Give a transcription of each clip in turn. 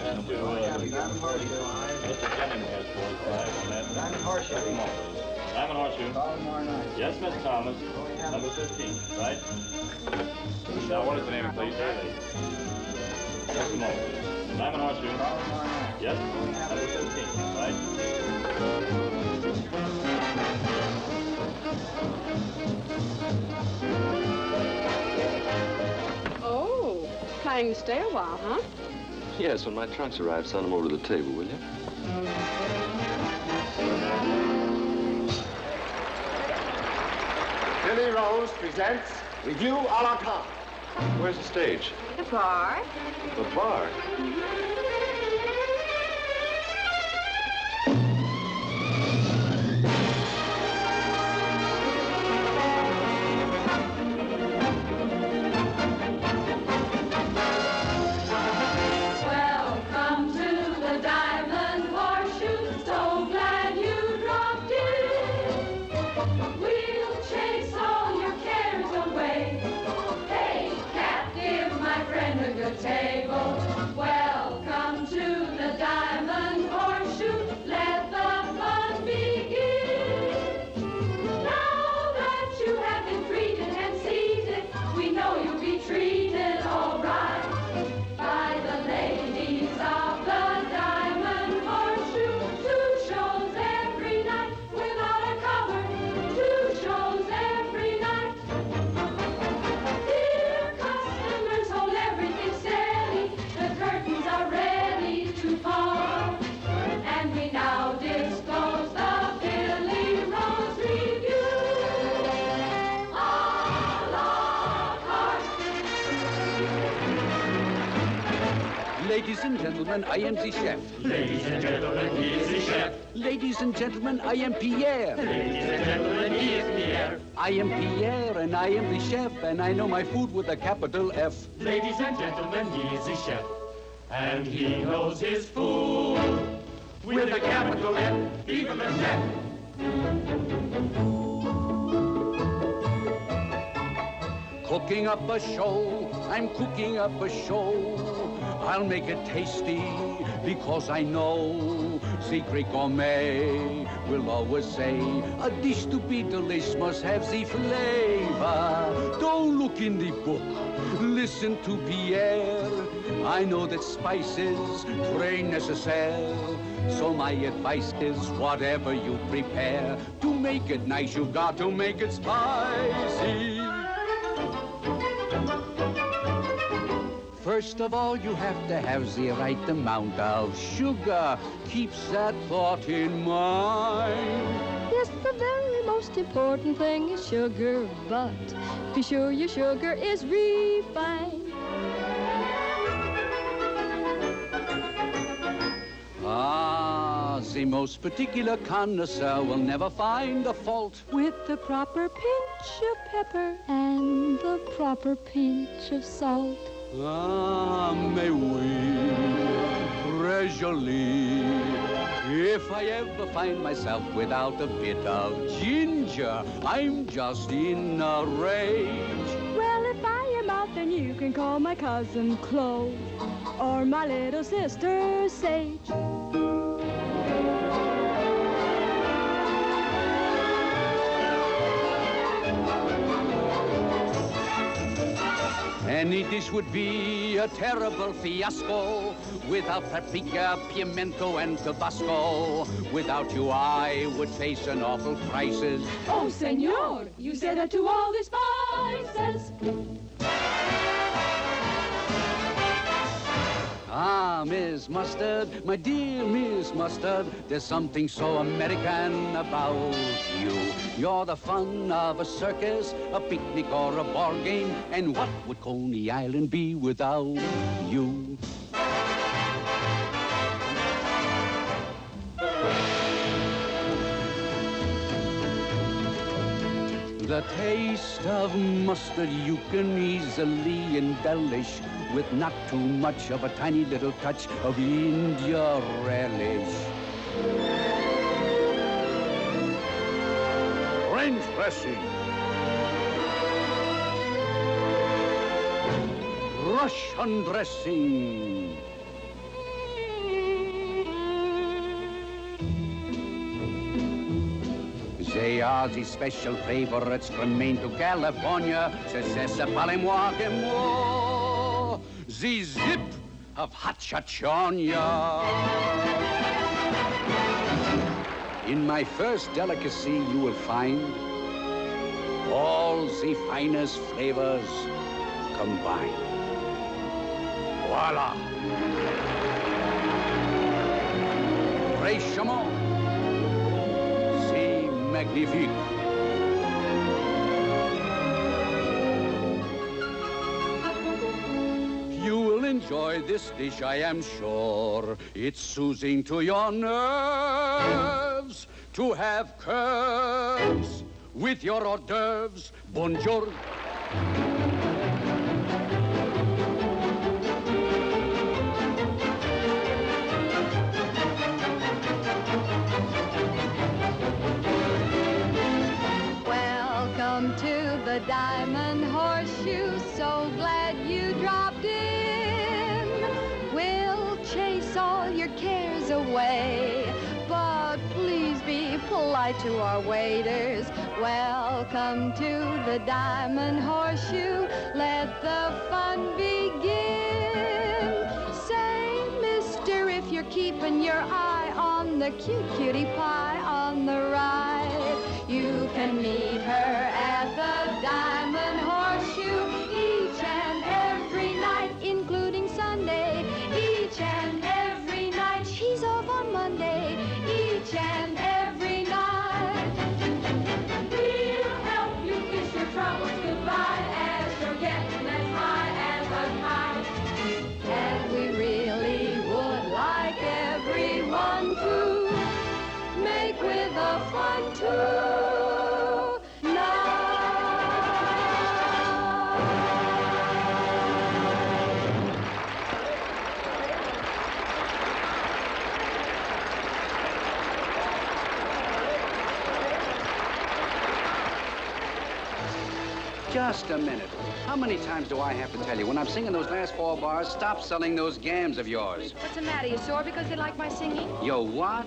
Mr. Jennings has 45 on that. Diamond Horseshoe. Diamond Horseshoe. Yes, Miss Thomas. Number 15, right? Now, what is the name, please? Just a moment, please. Diamond Horseshoe. Yes, number 15, right? Oh, planning to stay a while, huh? Yes, when my trunks arrive, send them over to the table, will you? Billy Rose presents Review a la carte. Where's the stage? The bar. The bar? Welcome to the Diamond Horseshoe. So glad you dropped in. We'll chase all your cares away. Hey, cat, give my friend a good table. Welcome to the Diamond Horseshoe. Let the fun begin. Now that you have been treated and seated, we know you'll be treated all right by the ladies of the Diamond Horseshoe. 2 shows every night without a cover. 2 shows every night. Dear customers, hold everything steady. The curtains are ready to fall. And we now disclose the Billy Rose Review. A la carte. Ladies and gentlemen, I am the chef. Ladies and gentlemen, he is the chef. Ladies and gentlemen, I am Pierre. Ladies and gentlemen, he is Pierre. I am Pierre and I am the chef, and I know my food with a capital F. Ladies and gentlemen, he is the chef. And he knows his food with a capital F, even the chef. Cooking up a show, I'm cooking up a show. I'll make it tasty because I know Secret Gourmet will always say a dish to be delicious must have the flavor. Don't look in the book, listen to Pierre. I know that spice is très nécessaire. So my advice is whatever you prepare, to make it nice, you got to make it spicy. First of all, you have to have the right amount of sugar. Keeps that thought in mind. Yes, the very most important thing is sugar, but be sure your sugar is refined. Ah, the most particular connoisseur will never find a fault. With the proper pinch of pepper and the proper pinch of salt. Ah, mais oui, très joli. If I ever find myself without a bit of ginger, I'm just in a rage. Well, if I am out, then you can call my cousin Clove or my little sister Sage. Any dish would be a terrible fiasco without paprika, pimento, and Tabasco. Without you, I would face an awful crisis. Oh, senor, you said that to all the spices. Ah, Miss Mustard, my dear Miss Mustard, there's something so American about you. You're the fun of a circus, a picnic, or a ball game. And what would Coney Island be without you? The taste of mustard you can easily embellish with not too much of a tiny little touch of India relish. French dressing. Russian dressing. They are the special favorites from Maine to California. C'est parlez-moi de moi. The zip of hot chachonia. In my first delicacy, you will find all the finest flavors combined. Voila. Fraîchement. C'est magnifique. You will enjoy this dish, I am sure. It's soothing to your nerves to have curves with your hors d'oeuvres. Bonjour. Welcome to the Diamond Horseshoe. So glad you dropped in. We'll chase all your cares away, but please be polite to our waiters. Welcome to the Diamond Horseshoe. Let the fun begin. Say, mister, if you're keeping your eye on the cute cutie pie on the right, you can meet her at the Diamond Horseshoe each and every night, including Sunday. Each and every night. She's off on Monday. Each and every night. We'll help you kiss your troubles goodbye as you're getting as high as a kite. And we really would like everyone to make with the fun too. Just a minute. How many times do I have to tell you, when I'm singing those last 4 bars, stop selling those gams of yours? What's the matter? You sore because they like my singing? Yo, what?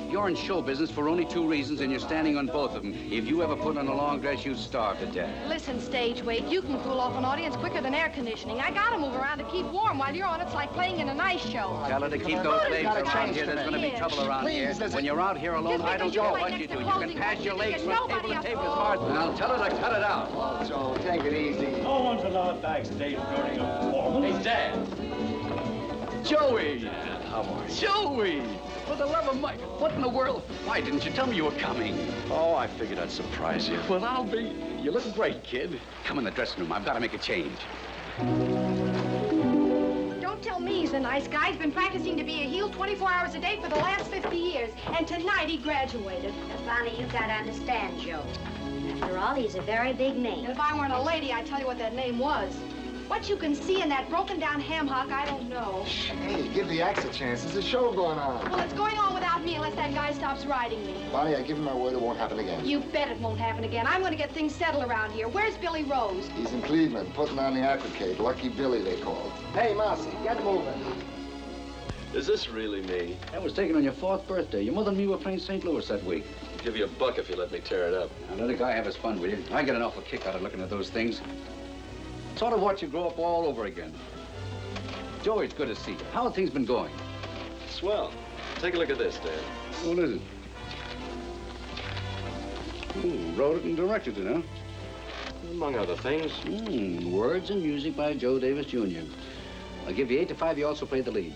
You're in show business for only 2 reasons, and you're standing on both of them. If you ever put on a long dress, you'd starve to death. Listen, stage weight, you can cool off an audience quicker than air conditioning. I gotta move around to keep warm. While you're on, it's like playing in a nice show. Tell her to keep those legs around here. There's going to be trouble around here. When you're out here alone, I don't care what you do. You can pass your legs from table to table as far as... Now tell her to cut it out. Joe, take it easy. No one's allowed backstage during a performance. Hey, Dad. Joey! How are you? Joey! For the love of Mike, what in the world? Why didn't you tell me you were coming? Oh, I figured I'd surprise you. Well, I'll be. You're looking great, kid. Come in the dressing room. I've got to make a change. Don't tell me he's a nice guy. He's been practicing to be a heel 24 hours a day for the last 50 years. And tonight he graduated. Bonnie, you've got to understand, Joe. After all, he's a very big name. And if I weren't a lady, I'd tell you what that name was. What you can see in that broken-down ham hock, I don't know. Hey, give the acts a chance. There's a show going on. Well, it's going on without me unless that guy stops riding me. Bonnie, I give you my word it won't happen again. You bet it won't happen again. I'm going to get things settled around here. Where's Billy Rose? He's in Cleveland, putting on the aquacade. Lucky Billy, they call. Hey, Marcy, get moving. Is this really me? That was taken on your 4th birthday. Your mother and me were playing St. Louis that week. I'll give you $1 if you let me tear it up. Now, let a guy have his fun with you. I get an awful kick out of looking at those things. Sort of watch you grow up all over again. Joey, it's good to see you. How have things been going? Swell. Take a look at this, Dad. What is it? Ooh, wrote it and directed it, huh? Among other things. Words and music by Joe Davis, Jr. I'll give you 8 to 5. You also played the lead.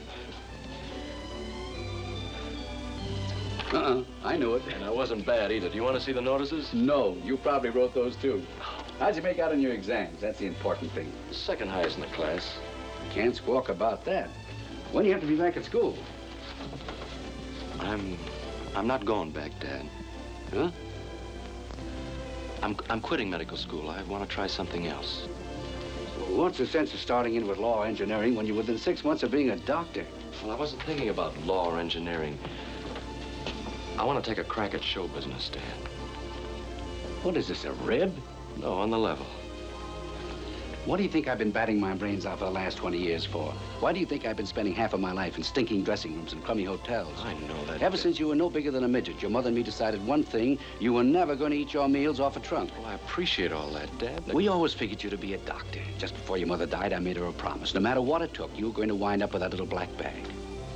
I knew it. And I wasn't bad either. Do you want to see the notices? No, you probably wrote those too. How'd you make out in your exams? That's the important thing. Second highest in the class. Can't squawk about that. When do you have to be back at school? I'm not going back, Dad. Huh? I'm quitting medical school. I want to try something else. Well, what's the sense of starting in with law or engineering when you're within 6 months of being a doctor? Well, I wasn't thinking about law or engineering. I want to take a crack at show business, Dad. What is this, a rib? No, on the level. What do you think I've been batting my brains out for the last 20 years for? Why do you think I've been spending half of my life in stinking dressing rooms and crummy hotels? I know that. Ever since you were no bigger than a midget, your mother and me decided one thing: you were never going to eat your meals off a trunk. Well, I appreciate all that, Dad. We always figured you to be a doctor. Just before your mother died, I made her a promise. No matter what it took, you were going to wind up with that little black bag.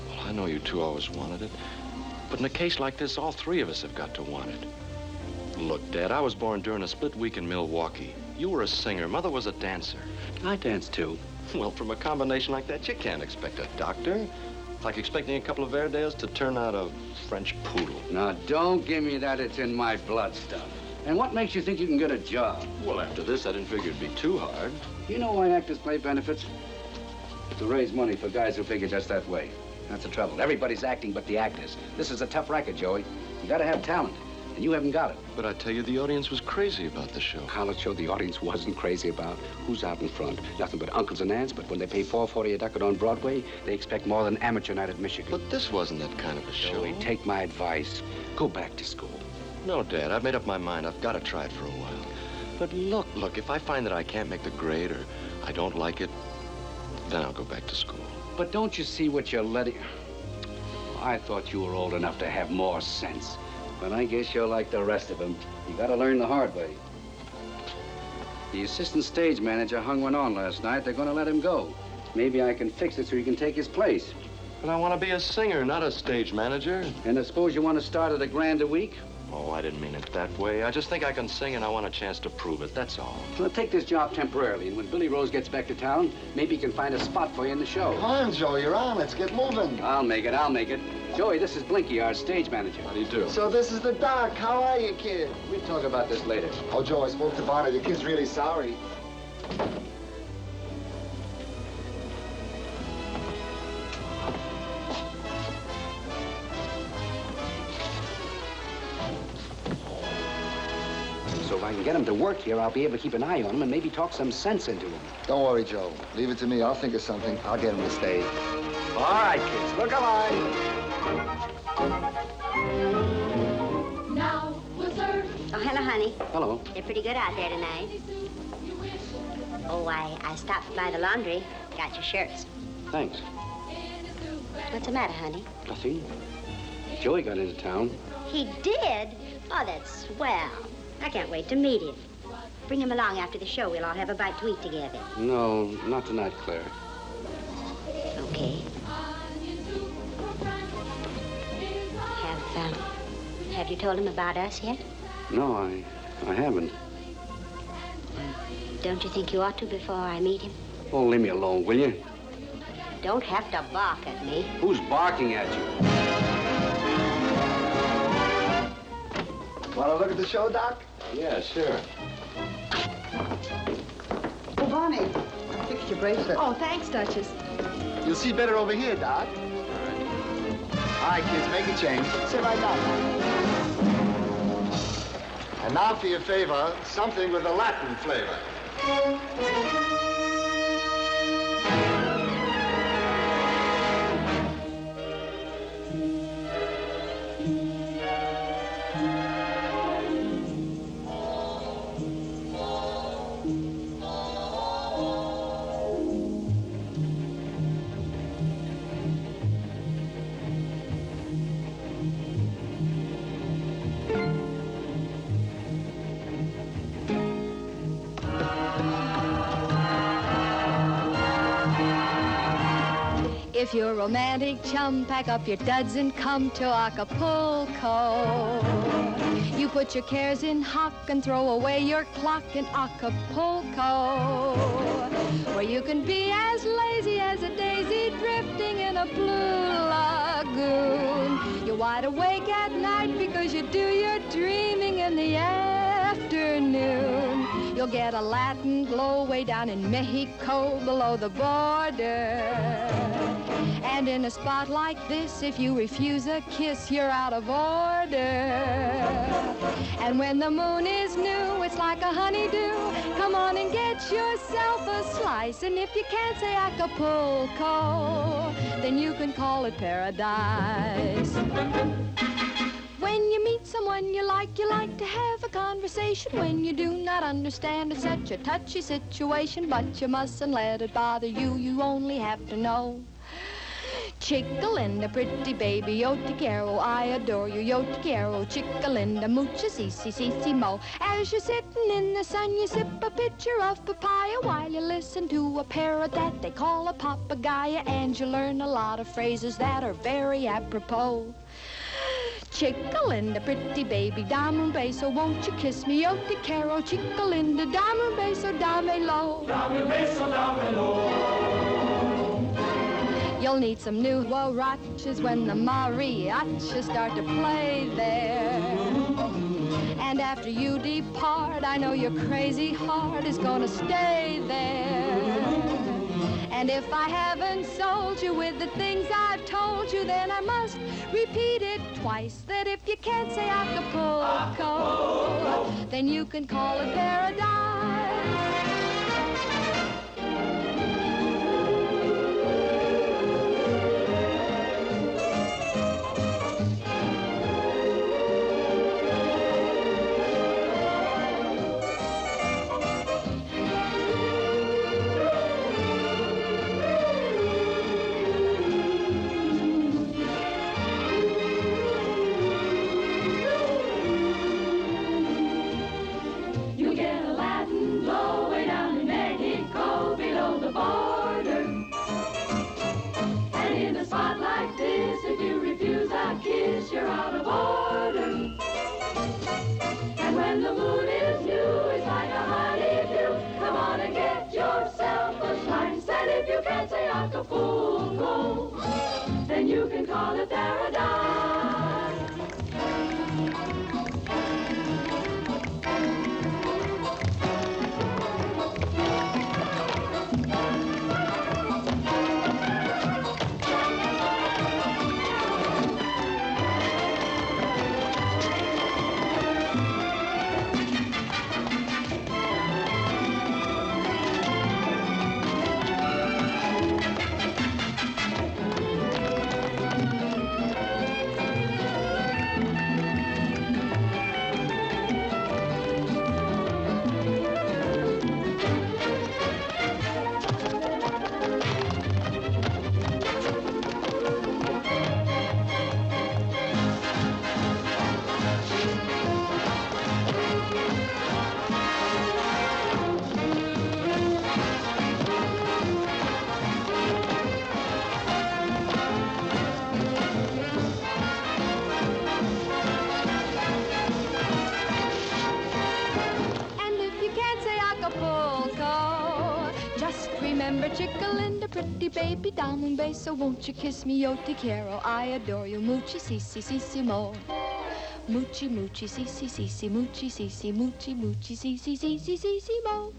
Well, I know you two always wanted it. But in a case like this, all three of us have got to want it. Look, Dad, I was born during a split week in Milwaukee. You were a singer. Mother was a dancer. I danced, too. Well, from a combination like that, you can't expect a doctor. It's like expecting a couple of Airedales to turn out a French poodle. Now, don't give me that it's in my blood stuff. And what makes you think you can get a job? Well, after this, I didn't figure it'd be too hard. You know why actors play benefits? To raise money for guys who figure just that way. That's the trouble. Everybody's acting but the actors. This is a tough racket, Joey. You gotta have talent, and you haven't got it. But I tell you, the audience was crazy about the show. College show the audience wasn't crazy about. Who's out in front? Nothing but uncles and aunts, but when they pay $4.40 a ducat on Broadway, they expect more than amateur night at Michigan. But this wasn't that kind of a show. Joey, take my advice. Go back to school. No, Dad, I've made up my mind. I've got to try it for a while. But look, if I find that I can't make the grade or I don't like it, then I'll go back to school. But don't you see what you're letting... I thought you were old enough to have more sense. But I guess you're like the rest of them. You gotta learn the hard way. The assistant stage manager hung one on last night. They're gonna let him go. Maybe I can fix it so he can take his place. But I want to be a singer, not a stage manager. And I suppose you want to start at $1,000 a week? Oh, I didn't mean it that way. I just think I can sing and I want a chance to prove it, that's all. Well, take this job temporarily, and when Billy Rose gets back to town, maybe he can find a spot for you in the show. Come on, Joe, you're on. Let's get moving. I'll make it. Joey, this is Blinky, our stage manager. How do you do? So this is the doc. How are you, kid? We'll talk about this later. Oh, Joe, I spoke to Barney. The kid's really sorry. So if I can get him to work here, I'll be able to keep an eye on him and maybe talk some sense into him. Don't worry, Joe. Leave it to me. I'll think of something. I'll get him to stay. All right, kids, look alive. Now we'll serve. Oh, hello, honey. Hello. They're pretty good out there tonight. Oh, I stopped by the laundry. Got your shirts. Thanks. What's the matter, honey? Nothing. Joey got into town. He did? Oh, that's swell. I can't wait to meet him. Bring him along after the show. We'll all have a bite to eat together. No, not tonight, Claire. Okay. Have you told him about us yet? No, I haven't. Don't you think you ought to before I meet him? Oh, leave me alone, will you? Don't have to bark at me. Who's barking at you? Want to look at the show, Doc? Yeah, sure. Oh, Bonnie, I fixed your bracelet. Oh, thanks, Duchess. You'll see better over here, Doc. All right, kids, make a change. Sit right down. And now for your favor, something with a Latin flavor. If you're a romantic chum, pack up your duds and come to Acapulco. You put your cares in hock and throw away your clock in Acapulco, where you can be as lazy as a daisy drifting in a blue lagoon. You're wide awake at night because you do your dreaming in the afternoon. You'll get a Latin glow way down in Mexico below the border. And in a spot like this, if you refuse a kiss, you're out of order. And when the moon is new, it's like a honeydew. Come on and get yourself a slice. And if you can't say Acapulco, then you can call it paradise. When you meet someone you like to have a conversation. When you do not understand, it's such a touchy situation, but you mustn't let it bother you. You only have to know. Chica-Linda, pretty baby, yo te quiero, I adore you, yo te quiero. Chica-Linda, mucha si-si-si-si-mo. As you're sitting in the sun, you sip a pitcher of papaya while you listen to a parrot that they call a papagaya, and you learn a lot of phrases that are very apropos. Chica-Linda, pretty baby, dame un beso, won't you kiss me, yo te quiero. Chica-Linda, dame un beso, dámelo. Dame un beso, dámelo. You'll need some new huaraches when the mariachis start to play there. And after you depart, I know your crazy heart is gonna stay there. And if I haven't sold you with the things I've told you, then I must repeat it twice, that if you can't say Acapulco, then you can call it paradise. You're out of order. And when the mood is new, it's like a honeydew. Come on and get yourself a slice. And if you can't say Acapulco, then you can call it paradise. Chica-Linda, pretty baby, dame un beso, won't you kiss me, yo te quiero, I adore you, muchi si-si-si-si-mo. Muchi, muchi, si-si-si-si, muchi, si-si, muchi, muchi, si-si-si-si-si-si-mo.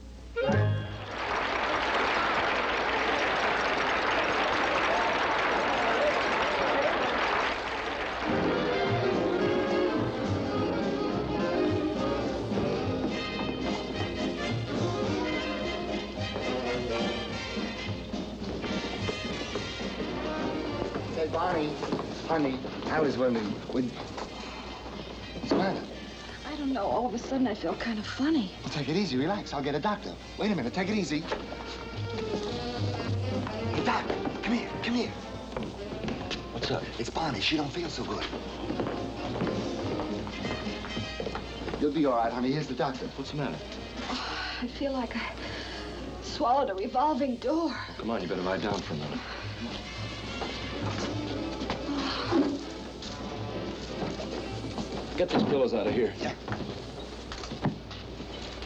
Barney, honey, I was wondering, what's the matter? I don't know. All of a sudden, I feel kind of funny. Well, take it easy. Relax. I'll get a doctor. Wait a minute. Take it easy. Hey, Doc, come here. Come here. What's up? It's Barney. She don't feel so good. You'll be all right, honey. Here's the doctor. What's the matter? Oh, I feel like I swallowed a revolving door. Well, come on, you better lie down for a minute. Get these pillows out of here. Yeah.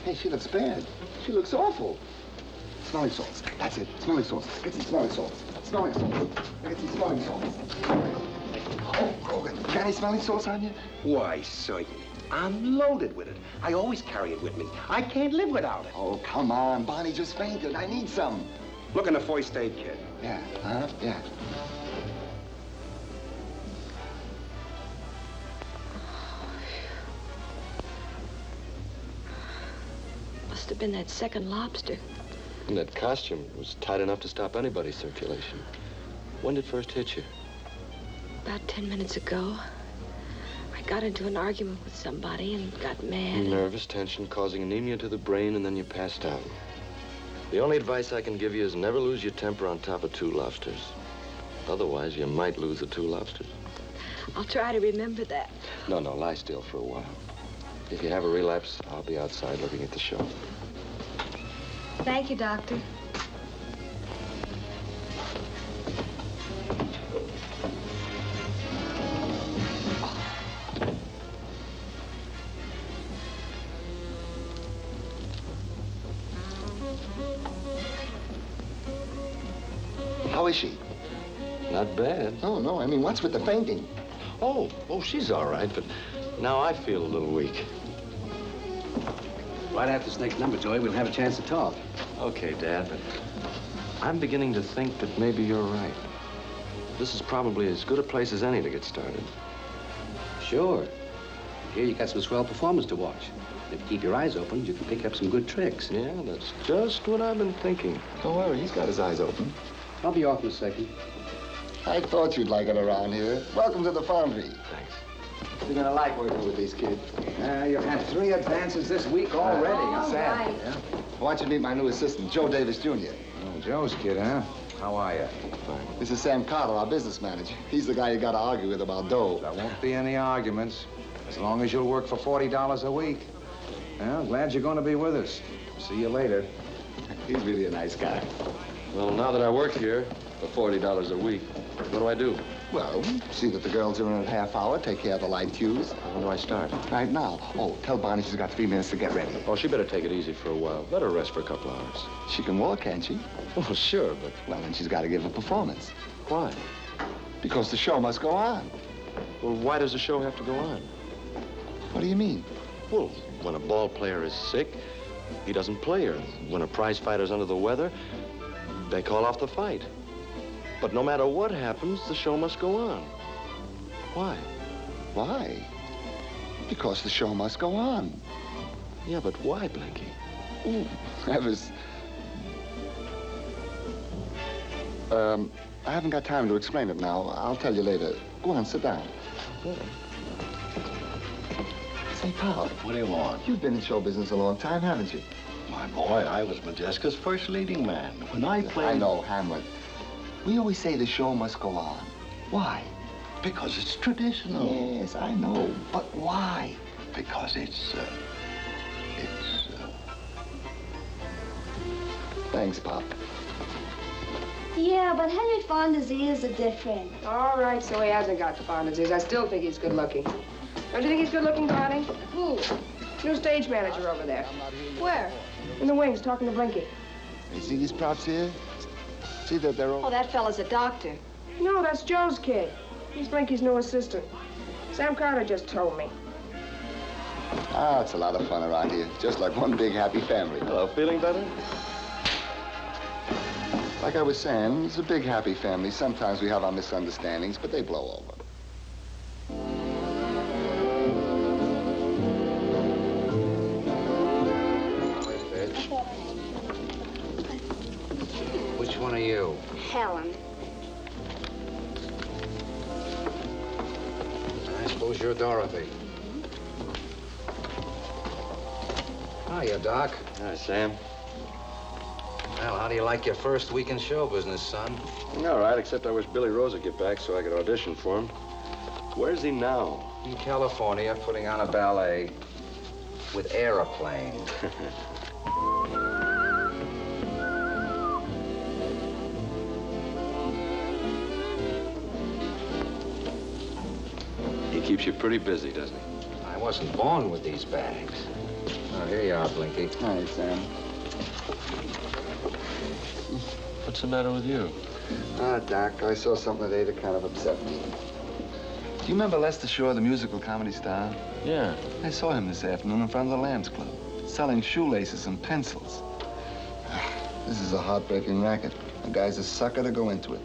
Hey, she looks bad. She looks awful. Smelling salts. That's it. Smelling salts. Get some smelling salts. Smelling salts. Get some smelling salts. Oh, Grogan, got any smelling salts on you? Why, certainly. I'm loaded with it. I always carry it with me. I can't live without it. Oh, come on. Bonnie just fainted. I need some. Look in the first aid kit. Yeah, huh? Yeah. Must have been that second lobster. And that costume was tight enough to stop anybody's circulation. When did it first hit you? About 10 minutes ago. I I got into an argument with somebody and got mad. Nervous tension causing anemia to the brain, and then you passed out. The only advice I can give you is never lose your temper on top of 2 lobsters. Otherwise, you might lose the 2 lobsters. I'll try to remember that. No, lie still for a while. If you have a relapse, I'll be outside looking at the show. Thank you, Doctor. How is she? Not bad. Oh, no, I mean, what's with the fainting? Oh, she's all right, but now I feel a little weak. Right after this next number, Joey, we'll have a chance to talk. Okay, Dad, but I'm beginning to think that maybe you're right. This is probably as good a place as any to get started. Sure. Here you got some swell performers to watch. If you keep your eyes open, you can pick up some good tricks. Yeah, that's just what I've been thinking. Don't worry, he's got his eyes open. I'll be off in a second. I thought you'd like it around here. Welcome to the Foundry. Thanks. You're gonna like working with these kids. You've had 3 advances this week already. All Sad. right. Yeah? I want you to meet my new assistant, Joe Davis, Jr. Oh, Joe's kid, huh? How are you? Fine. This is Sam Carter, our business manager. He's the guy you gotta argue with about dough. There won't be any arguments, as long as you'll work for $40 a week. Well, glad you're going to be with us. See you later. He's really a nice guy. Well, now that I work here for $40 a week, what do I do? Well, see that the girls are in at half hour, take care of the light cues. When do I start? Right now. Oh, tell Bonnie she's got 3 minutes to get ready. Oh, she better take it easy for a while. Let her rest for a couple hours. She can walk, can't she? Oh, sure, but... Well, then she's got to give a performance. Why? Because the show must go on. Well, why does the show have to go on? What do you mean? Well, when a ball player is sick, he doesn't play her. When a prize fighter's under the weather, they call off the fight. But no matter what happens, the show must go on. Why? Why? Because the show must go on. Yeah, but why, Blinky? Ooh, that was... I haven't got time to explain it now. I'll tell you later. Go on, sit down. Yeah. Say, pal. What do you want? You've been in show business a long time, haven't you? My boy, I was Modjeska's first leading man. When I played... I know, Hamlet. We always say the show must go on. Why? Because it's traditional. Yes, I know. But why? Because it's... Thanks, Pop. Yeah, but Henry Fonda's ears are different. All right, so he hasn't got the fond disease. I still think he's good looking. Don't you think he's good looking, Barney? Who? New stage manager over there. Where? In the wings, talking to Blinky. You see these props here? See that they're all... Oh, that fella's a doctor. No, that's Joe's kid. He's Blinky's new assistant. Sam Carter just told me. Ah, it's a lot of fun around here. Just like one big happy family. Hello, feeling better? Like I was saying, it's a big happy family. Sometimes we have our misunderstandings, but they blow over. Which one are you? Helen. I suppose you're Dorothy. Hiya, Doc. Hi, Sam. Well, how do you like your first week in show business, son? All right, except I wish Billy Rose would get back so I could audition for him. Where's he now? In California, putting on a ballet with Aeroplane. He keeps you pretty busy, doesn't he? I wasn't born with these bags. Oh, here you are, Blinky. Hi, Sam. What's the matter with you? Ah, Doc, I saw something today that kind of upset me. Do you remember Lester Shore, the musical comedy star? Yeah. I saw him this afternoon in front of the Lambs Club, selling shoelaces and pencils. This is a heartbreaking racket. The guy's a sucker to go into it.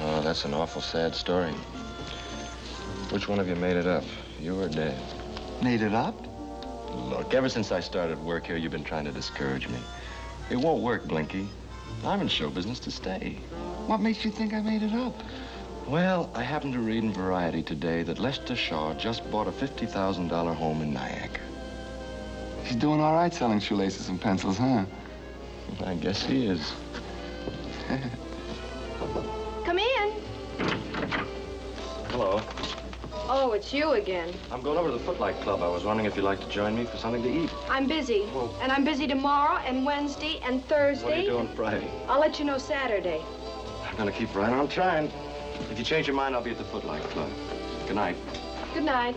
Oh, that's an awful sad story. Which one of you made it up? You or Dad? Made it up? Look, ever since I started work here, you've been trying to discourage me. It won't work, Blinky. I'm in show business to stay. What makes you think I made it up? Well, I happened to read in Variety today that Lester Shaw just bought a $50,000 home in Niagara. He's doing all right selling shoelaces and pencils, huh? I guess he is. Come in. Hello. Oh, it's you again. I'm going over to the Footlight Club. I was wondering if you'd like to join me for something to eat. I'm busy. Well, and I'm busy tomorrow and Wednesday and Thursday. what are you doing Friday? I'll let you know Saturday. I'm gonna keep right on trying. If you change your mind, I'll be at the Footlight Club. Good night. Good night.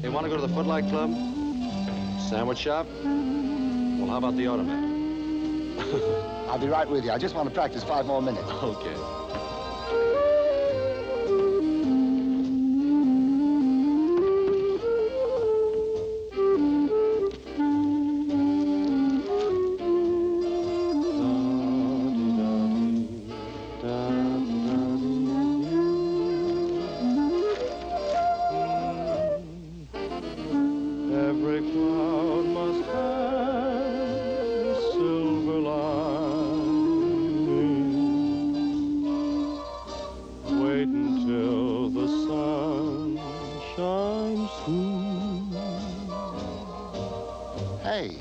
Hey, want to go to the Footlight Club? Sandwich shop? Well, how about the automat? I'll be right with you. I just want to practice 5 more minutes. Okay. Every cloud must have a silver lining. Wait until the sun shines through. Hey,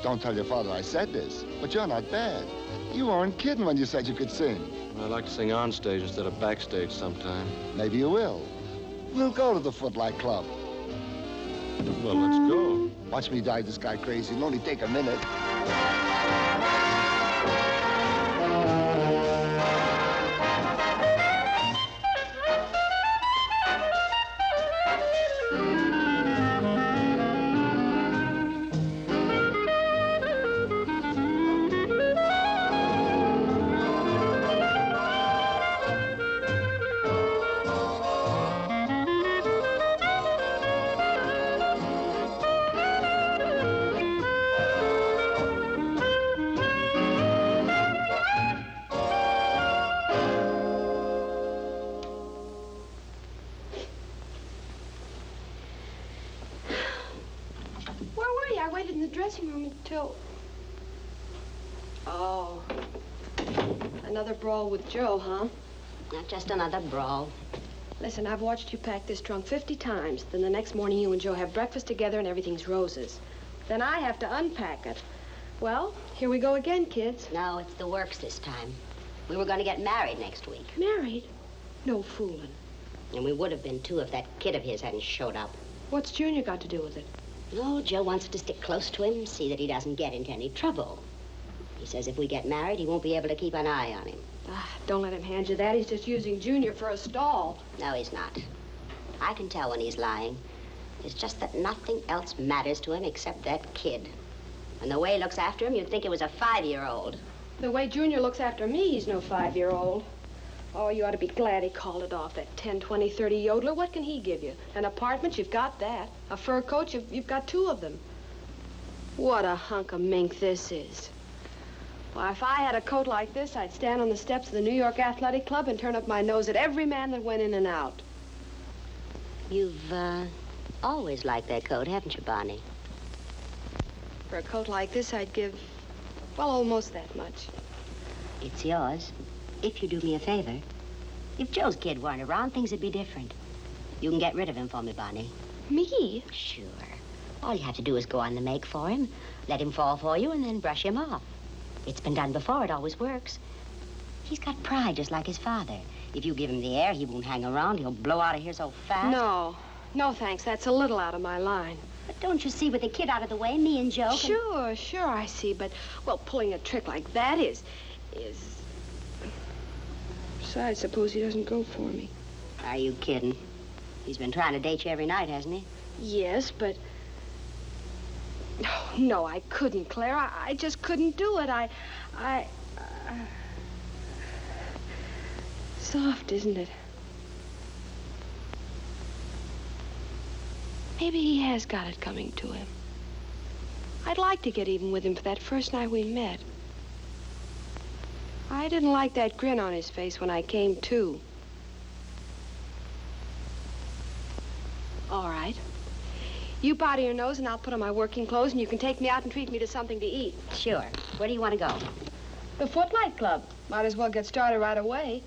don't tell your father I said this, but you're not bad. You weren't kidding when you said you could sing. I'd like to sing on stage instead of backstage sometime. Maybe you will. We'll go to the Footlight Club. Well, let's go. Watch me drive this guy crazy. It'll only take a minute. I waited in the dressing room until... Oh. Another brawl with Joe, huh? Not just another brawl. Listen, I've watched you pack this trunk 50 times. Then the next morning you and Joe have breakfast together and everything's roses. Then I have to unpack it. Well, here we go again, kids. No, it's the works this time. We were going to get married next week. Married? No fooling. And we would have been, too, if that kid of his hadn't showed up. What's Junior got to do with it? No, Joe wants to stick close to him, see that he doesn't get into any trouble. He says if we get married, he won't be able to keep an eye on him. Don't let him hand you that. He's just using Junior for a stall. No, he's not. I can tell when he's lying. It's just that nothing else matters to him except that kid. And the way he looks after him, you'd think it was a 5-year-old. The way Junior looks after me, he's no 5-year-old. Oh, you ought to be glad he called it off, that 10, 20, 30 yodeler. What can he give you? An apartment? You've got that. A fur coat? You've got 2 of them. What a hunk of mink this is. Well, if I had a coat like this, I'd stand on the steps of the New York Athletic Club and turn up my nose at every man that went in and out. You've, always liked that coat, haven't you, Bonnie? For a coat like this, I'd give, well, almost that much. It's yours, if you do me a favor. If Joe's kid weren't around, things would be different. You can get rid of him for me, Bonnie. Me? Sure. All you have to do is go on the make for him, let him fall for you, and then brush him off. It's been done before. It always works. He's got pride just like his father. If you give him the air, he won't hang around. He'll blow out of here so fast. No. No, thanks. That's a little out of my line. But don't you see, with the kid out of the way, me and Joe can... Sure, I see. But, well, pulling a trick like that is... Besides, suppose he doesn't go for me. Are you kidding? He's been trying to date you every night, hasn't he? Yes, but... No, I couldn't, Claire. I just couldn't do it. Soft, isn't it? Maybe he has got it coming to him. I'd like to get even with him for that first night we met. I didn't like that grin on his face when I came to. All right. You powder your nose and I'll put on my working clothes and you can take me out and treat me to something to eat. Sure. Where do you want to go? The Footlight Club. Might as well get started right away.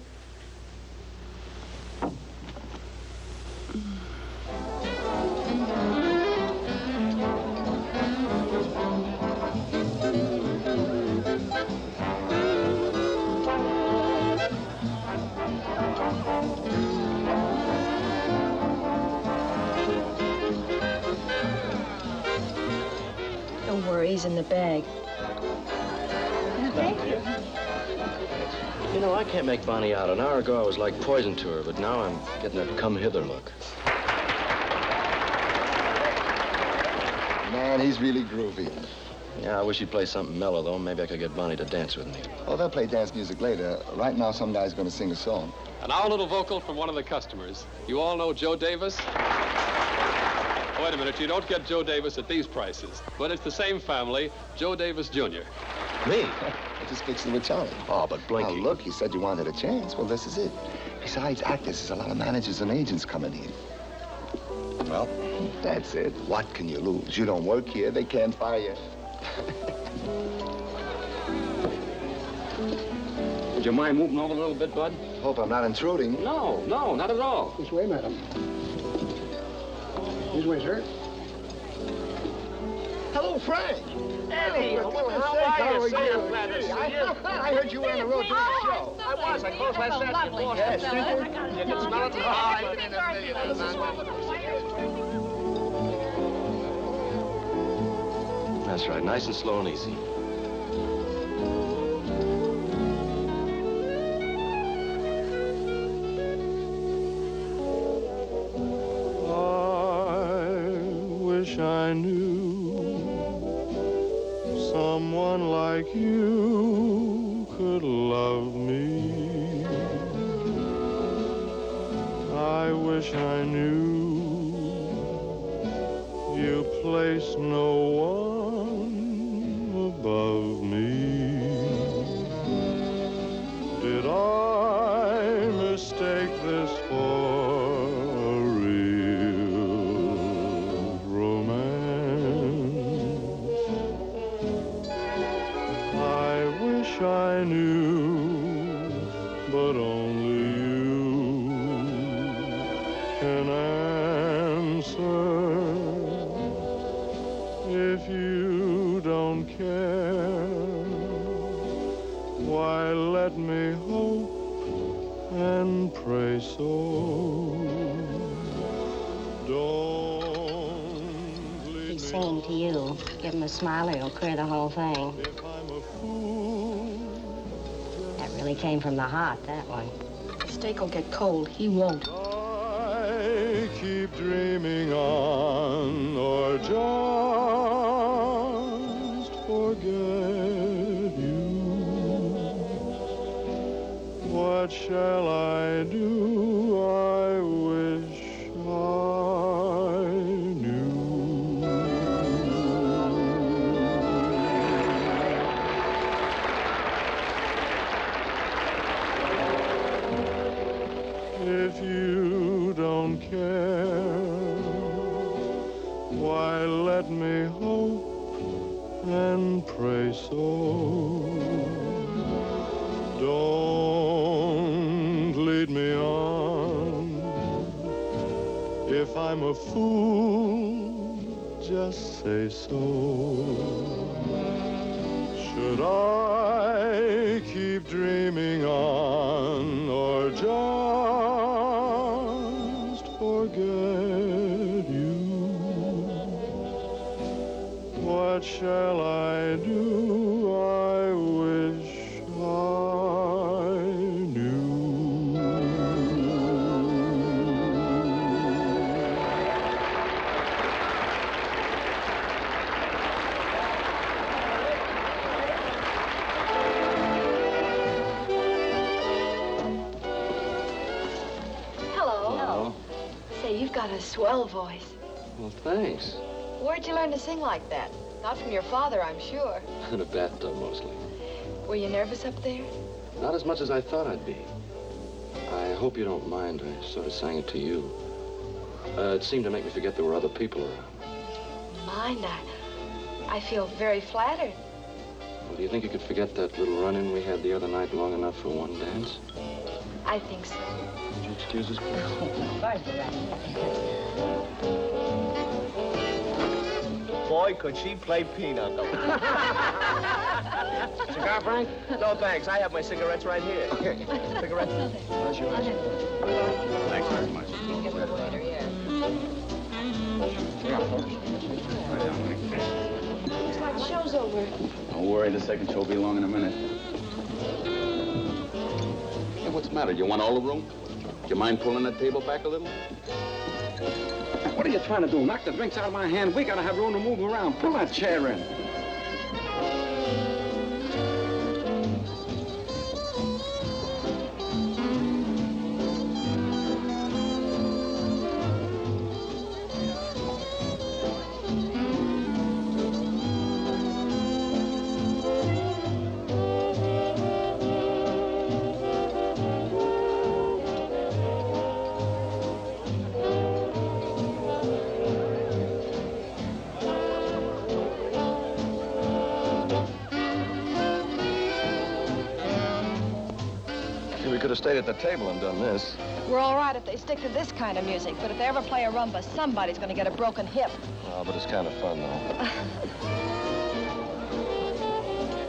Don't worry, he's in the bag. Thank you. You know, I can't make Bonnie out. An hour ago, I was like poison to her, but now I'm getting that come-hither look. Man, he's really groovy. Yeah, I wish he'd play something mellow, though. Maybe I could get Bonnie to dance with me. Oh, they'll play dance music later. Right now, some guy's going to sing a song. And our little vocal from one of the customers. You all know Joe Davis? Oh, wait a minute, you don't get Joe Davis at these prices. But it's the same family, Joe Davis Jr. Me? I just fixed it with Charlie. Oh, but Blinky. Oh, look, you said you wanted a chance. Well, this is it. Besides actors, there's a lot of managers and agents coming in. Well, that's it. What can you lose? You don't work here, they can't fire you. Would you mind moving over a little bit, Bud? Hope I'm not intruding. No, not at all. This way, madam. This way, sir. Hello, Frank. Eddie, for goodness sake, how are you? glad to see you. I heard you were on the road doing a show. I was. I closed last Saturday in Boston. Yes, did you? You can smell it from I've been a millionaire, man. That's right. Nice and slow and easy. I knew someone like you could love me. I wish I knew you place no one above me. Did I mistake this for I knew, but only you can answer. If you don't care, why let me hope and pray so. He's singing to you. Give him a smile or he'll clear the whole thing. Really came from the heart, that one. The steak will get cold. He won't. I keep dreaming on, or just forget you. What shall I do? I wish I knew. If you don't care, why let me hope and pray so. Don't lead me on. If I'm a fool, just say so. Should I keep dreaming on, or just forget you? What shall I do? I wish I knew. Hello. Say, you've got a swell voice. Well, thanks. Where'd you learn to sing like that? Not from your father, I'm sure. In a bathtub, mostly. Were you nervous up there? Not as much as I thought I'd be. I hope you don't mind. I sort of sang it to you. It seemed to make me forget there were other people around. mind. I feel very flattered. Well, do you think you could forget that little run-in we had the other night long enough for one dance? I think so. Would you excuse us, please? Boy, could she play pinochle. Cigar, Frank? No, thanks. I have my cigarettes right here. Okay. Cigarettes? How's your eyes? Thanks very much. Looks like the show's over. Don't worry, the second show will be along in a minute. Hey, what's the matter? You want all the room? Do you mind pulling that table back a little? What are you trying to do? Knock the drinks out of my hand? We gotta have room to move around. Pull that chair in. We could have stayed at the table and done this. We're all right if they stick to this kind of music, but if they ever play a rumba, somebody's going to get a broken hip. Oh, but it's kind of fun, though.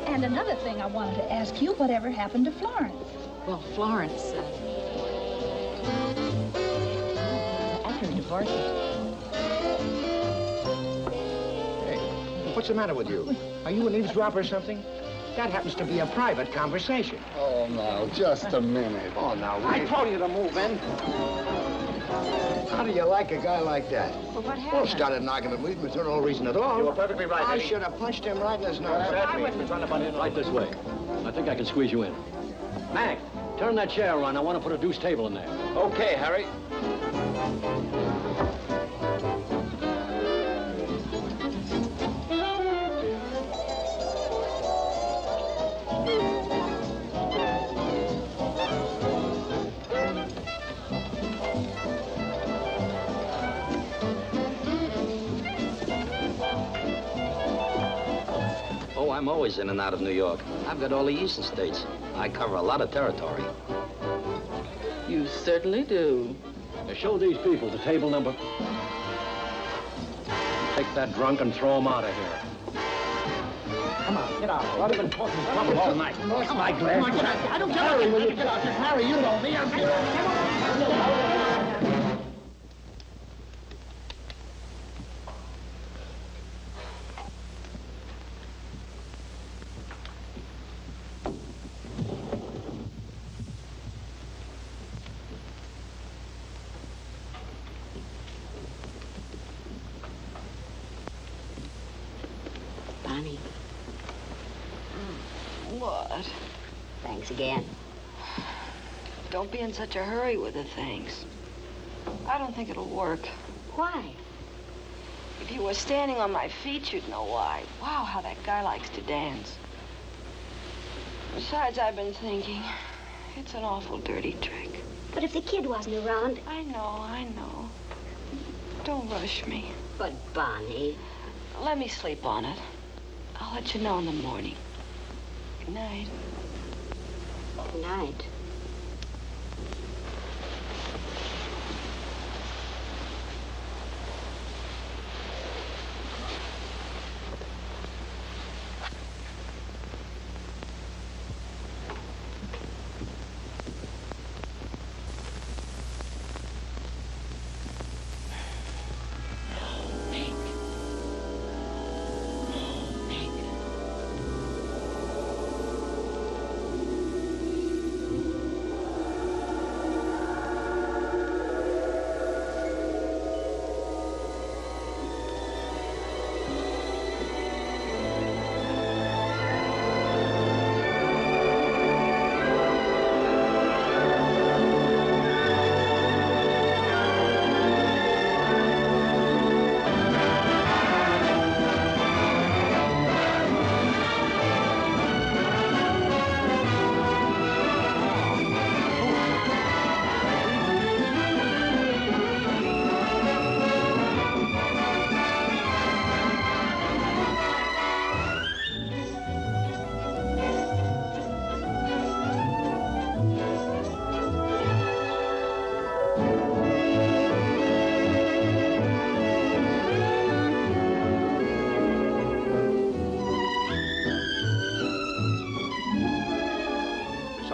And another thing I wanted to ask you, whatever happened to Florence? Well, Florence, after her divorce. Hey, what's the matter with you? Are you an eavesdropper or something? That happens to be a private conversation. Oh, now, just a minute. Oh, now, I told you to move in. How do you like a guy like that? Well, what happened? Well, started an argument with me for no reason at all. You were perfectly right, I Eddie. should have punched him right in his nose. Right this way. I think I can squeeze you in. Mac, turn that chair around. I want to put a deuce table in there. Okay, Harry. I'm always in and out of New York. I've got all the eastern states. I cover a lot of territory. You certainly do. Now show these people the table number. Take that drunk and throw him out of here. Come on, get out. I've been talking trouble all night. Come on, my glass. Come on, I don't care. Harry, will you get out? Harry, you know me. Come on. Bonnie. What? Thanks again. Don't be in such a hurry with the thanks. I don't think it'll work. Why? If you were standing on my feet, you'd know why. Wow, how that guy likes to dance. Besides, I've been thinking, it's an awful dirty trick. But if the kid wasn't around... I know. Don't rush me. But, Bonnie... Let me sleep on it. I'll let you know in the morning. Good night. Good night.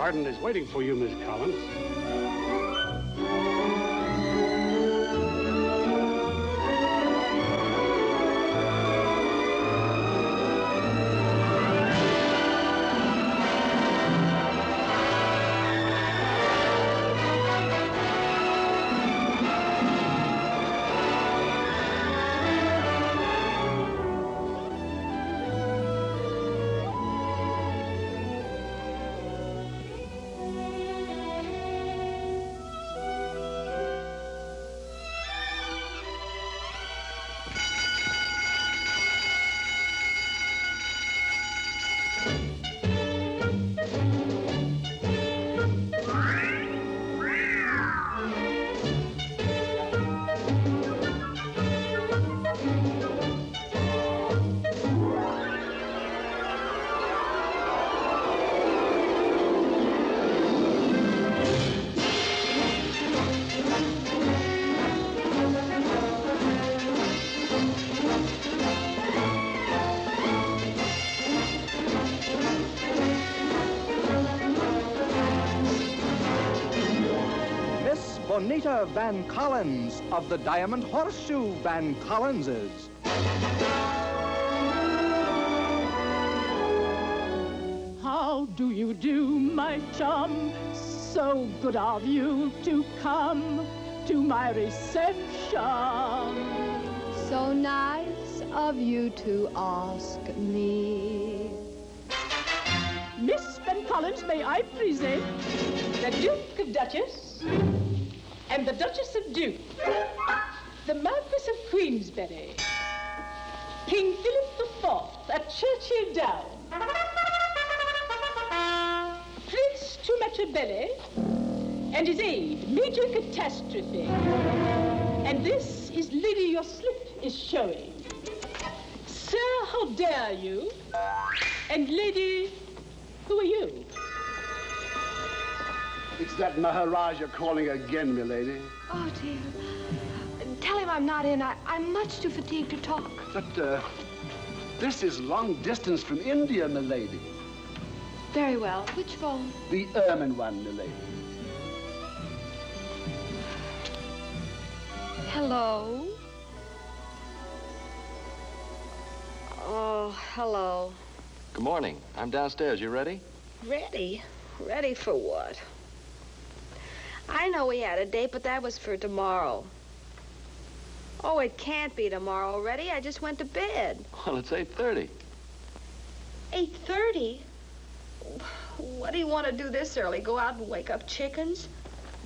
garden is waiting for you, Miss Collins. Bonita Van Collins of the Diamond Horseshoe Van Collinses. How do you do, my chum? So good of you to come to my reception. So nice of you to ask me. Miss Van Collins, may I present the Duke of Duchess and the Duchess of Duke, the Marquis of Queensberry, King Philip IV at Churchill Down, Prince Tumatubelli and his aide, Major Catastrophe. And this is Lady Your Slip is showing. Sir, how dare you? And Lady, who are you? It's that Maharaja calling again, milady. Oh, dear. Tell him I'm not in. I'm much too fatigued to talk. But, this is long distance from India, milady. Very well. Which phone? The ermine one, milady. Hello? Oh, hello. Good morning. I'm downstairs. You ready? Ready? Ready for what? I know we had a date, but that was for tomorrow. Oh, it can't be tomorrow already. I just went to bed. Well, it's 8:30. 8:30? What do you want to do this early? Go out and wake up chickens?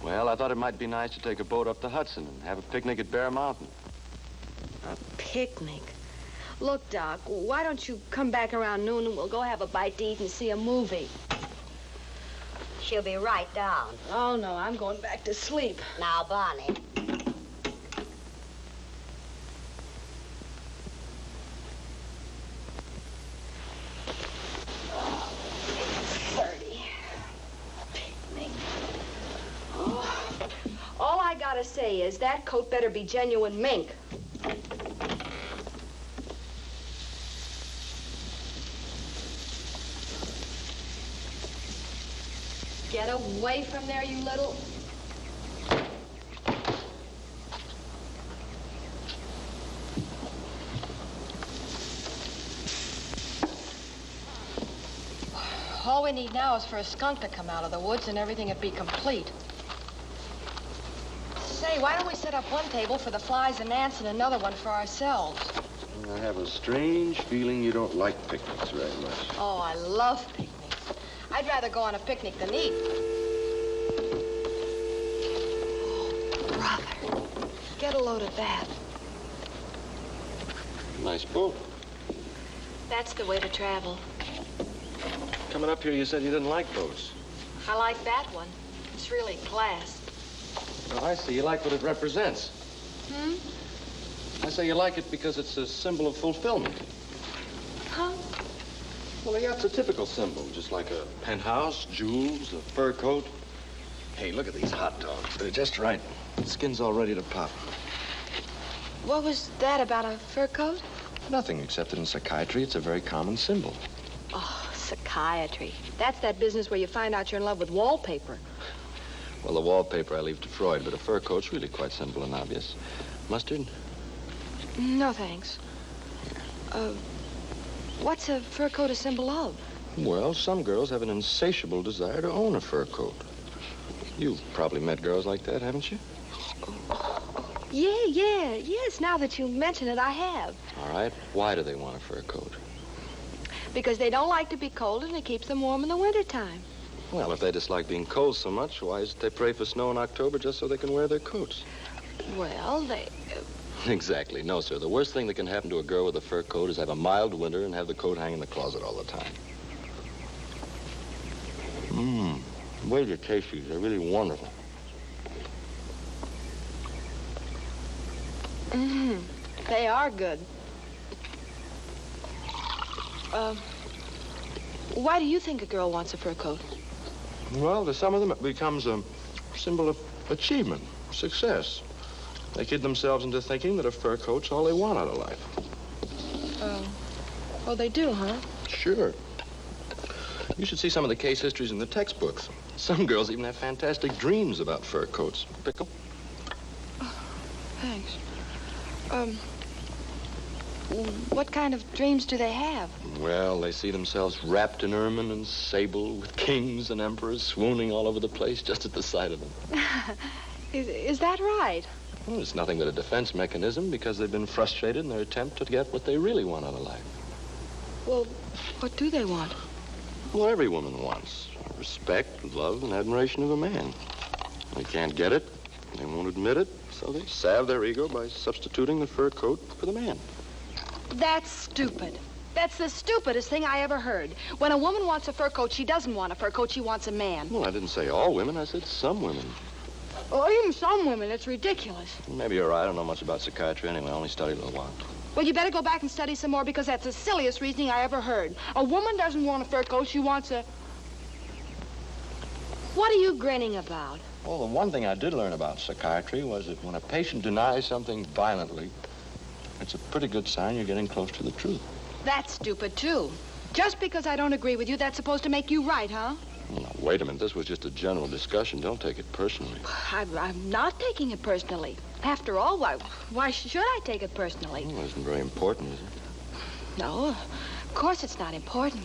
Well, I thought it might be nice to take a boat up the Hudson and have a picnic at Bear Mountain. A picnic? Look, Doc, why don't you come back around noon and we'll go have a bite to eat and see a movie? She'll be right down. Oh, no, I'm going back to sleep. Now, Bonnie. All I gotta say is that coat better be genuine mink. Get away from there, you little... All we need now is for a skunk to come out of the woods and everything would be complete. Say, why don't we set up one table for the flies and ants and another one for ourselves? I have a strange feeling you don't like picnics very much. Oh, I love picnics. I'd rather go on a picnic than eat. Oh, brother. Get a load of that. Nice boat. That's the way to travel. Coming up here, you said you didn't like boats. I like that one. It's really class. Oh, I see. You like what it represents. Hmm? I say you like it because it's a symbol of fulfillment. Huh? Well, the yacht's a typical symbol, just like a penthouse, jewels, a fur coat. Hey, look at these hot dogs. They're just right. The skin's all ready to pop. What was that about a fur coat? Nothing, except that in psychiatry, it's a very common symbol. Oh, Psychiatry. That's that business where you find out you're in love with wallpaper. Well, the wallpaper I leave to Freud, but a fur coat's really quite simple and obvious. Mustard? No, thanks. What's a fur coat a symbol of? Well, some girls have an insatiable desire to own a fur coat. You've probably met girls like that, haven't you? Yes, now that you mention it, I have. All right. Why do they want a fur coat? Because they don't like to be cold and it keeps them warm in the wintertime. Well, if they dislike being cold so much, why is it they pray for snow in October just so they can wear their coats? Well, they... Exactly. No, sir. The worst thing that can happen to a girl with a fur coat is have a mild winter and have the coat hang in the closet all the time. The way you taste these, they're really wonderful. They are good. Why do you think a girl wants a fur coat? Well, to some of them, it becomes a symbol of achievement, success. They kid themselves into thinking that a fur coat's all they want out of life. Oh, they do, huh? Sure. You should see some of the case histories in the textbooks. Some girls even have fantastic dreams about fur coats. Pickle? Thanks. What kind of dreams do they have? Well, they see themselves wrapped in ermine and sable with kings and emperors swooning all over the place just at the sight of them. Is that right? Well, it's nothing but a defense mechanism because they've been frustrated in their attempt to get what they really want out of life. Well, what do they want? Well, every woman wants respect, love, and admiration of a man. They can't get it, they won't admit it, so they salve their ego by substituting the fur coat for the man. That's stupid. That's the stupidest thing I ever heard. When a woman wants a fur coat, she doesn't want a fur coat, she wants a man. Well, I didn't say all women, I said some women. Oh, even some women, it's ridiculous. Maybe you're right, I don't know much about psychiatry anyway, I only studied a little while. Well, you better go back and study some more because that's the silliest reasoning I ever heard. A woman doesn't want a fur coat, she wants a... What are you grinning about? Well, the one thing I did learn about psychiatry was that when a patient denies something violently, it's a pretty good sign you're getting close to the truth. That's stupid, too. Just because I don't agree with you, that's supposed to make you right, huh? Well, now, wait a minute. This was just a general discussion. Don't take it personally. I'm not taking it personally. After all, why should I take it personally? Well, it isn't very important, is it? No, of course it's not important,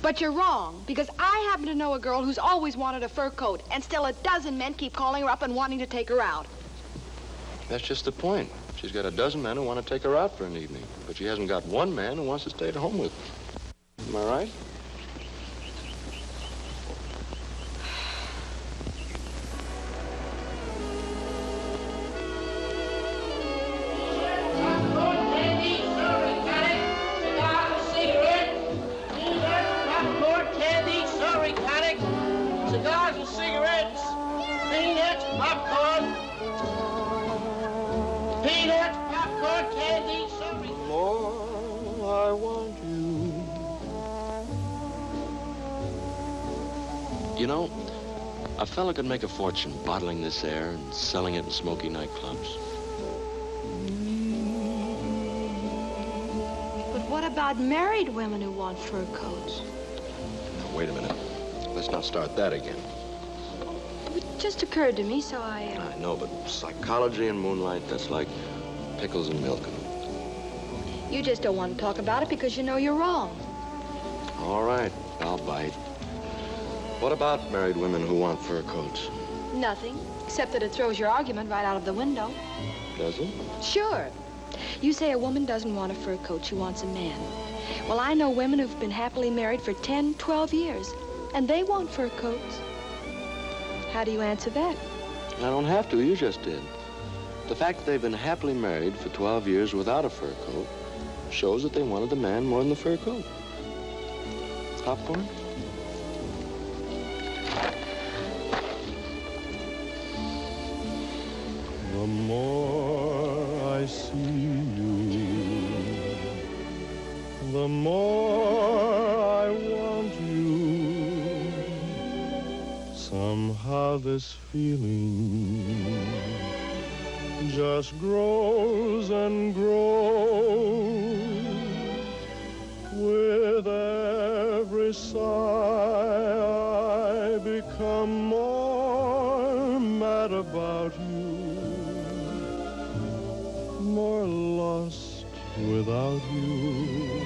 but you're wrong, because I happen to know a girl who's always wanted a fur coat, and still a dozen men keep calling her up and wanting to take her out. That's just the point. She's got a dozen men who want to take her out for an evening, but she hasn't got one man who wants to stay at home with her. Am I right? Cigars and cigarettes, peanuts, popcorn, peanuts, popcorn, candy, sorry. The more I want you. You know, a fella could make a fortune bottling this air and selling it in smoky nightclubs. But what about married women who want fur coats? Now, wait a minute. Let's not start that again. It just occurred to me, so I know, but psychology and moonlight, that's like pickles and milk. You just don't want to talk about it because you know you're wrong. All right, I'll bite. What about married women who want fur coats? Nothing, except that it throws your argument right out of the window. Does it? Sure. You say a woman doesn't want a fur coat, she wants a man. Well, I know women who've been happily married for 10, 12 years, and they want fur coats. How do you answer that? I don't have to, you just did. The fact that they've been happily married for 12 years without a fur coat shows that they wanted the man more than the fur coat. Popcorn? The more I see you, the more I want you. Somehow this feeling just grows and grows with every every sigh I become more mad about you, more lost without you.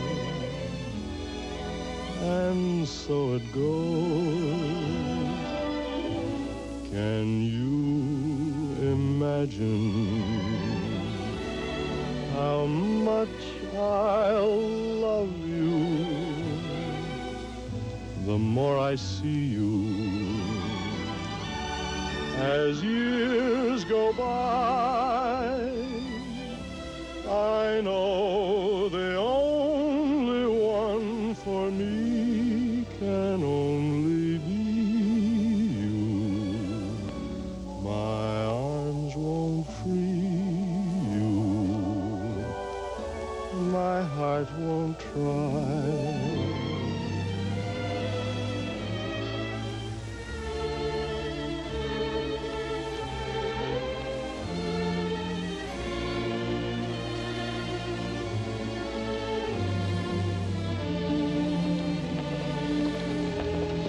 And so it goes. Can you imagine how much I'll love you the more I see you? As years go by, I know the only one for me can only be you. My arms won't free you. My heart won't try.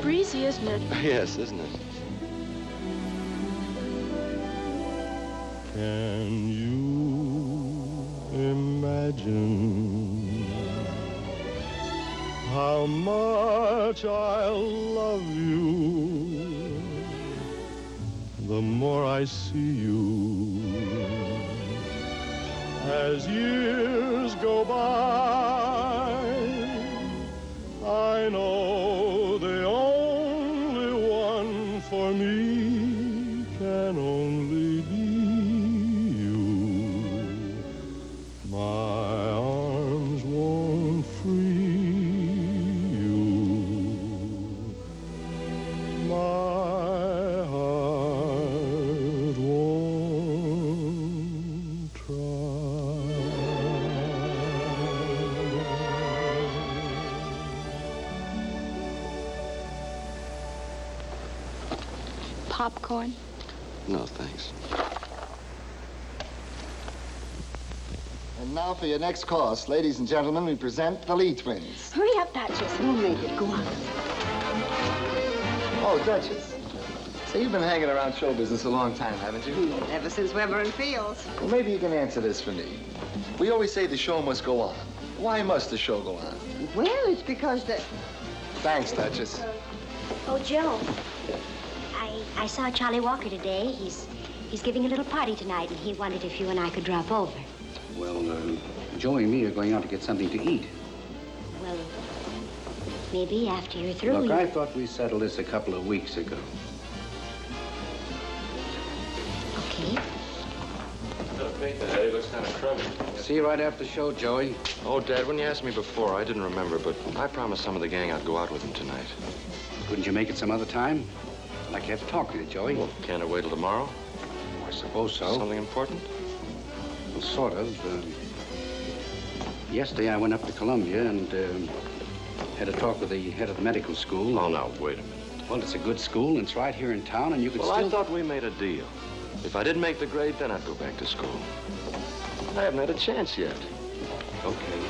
Breezy, isn't it? Yes, isn't it? Can you imagine how much I'll love you the more I see you? As years go by, I know the only one for me can only be you. My arms won't free you. My heart won't try. Popcorn? No, thanks. And now for your next course, ladies and gentlemen, we present the Lee twins. Hurry up, Duchess. We'll make it. Go on. Oh, Duchess. So you've been hanging around show business a long time, haven't you? Ever since Weber and Fields. Well, maybe you can answer this for me. We always say the show must go on. Why must the show go on? Well, it's because the... Thanks, Duchess. Oh, Joe. I saw Charlie Walker today. He's giving a little party tonight, and he wondered if you and I could drop over. Well, Joey and me are going out to get something to eat. Well, maybe after you're through. Look, I thought we settled this a couple of weeks ago. Okay. It looks kind of crummy. See you right after the show, Joey. Oh, Dad, when you asked me before, I didn't remember, but I promised some of the gang I'd go out with them tonight. Couldn't you make it some other time? I'd like to have a talk with you, Joey. Well, can't it wait till tomorrow? I suppose so. Something important? Well, sort of. Yesterday, I went up to Columbia and had a talk with the head of the medical school. Oh, now, wait a minute. Well, it's a good school, and it's right here in town, and you could Well, still... I thought we made a deal. If I didn't make the grade, then I'd go back to school. I haven't had a chance yet. Okay.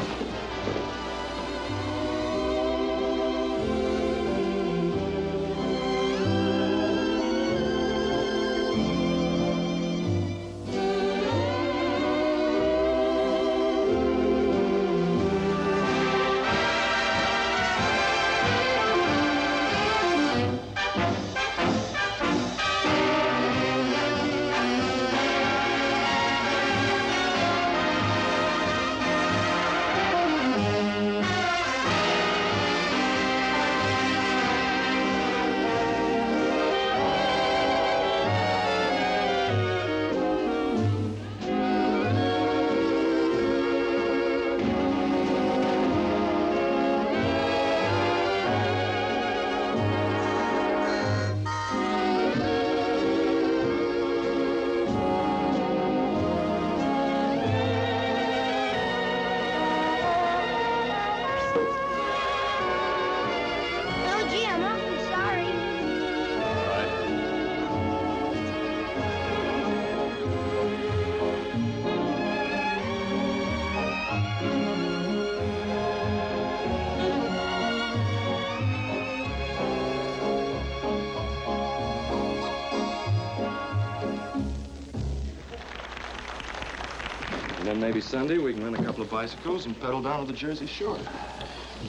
then maybe Sunday we can rent a couple of bicycles and pedal down to the Jersey Shore.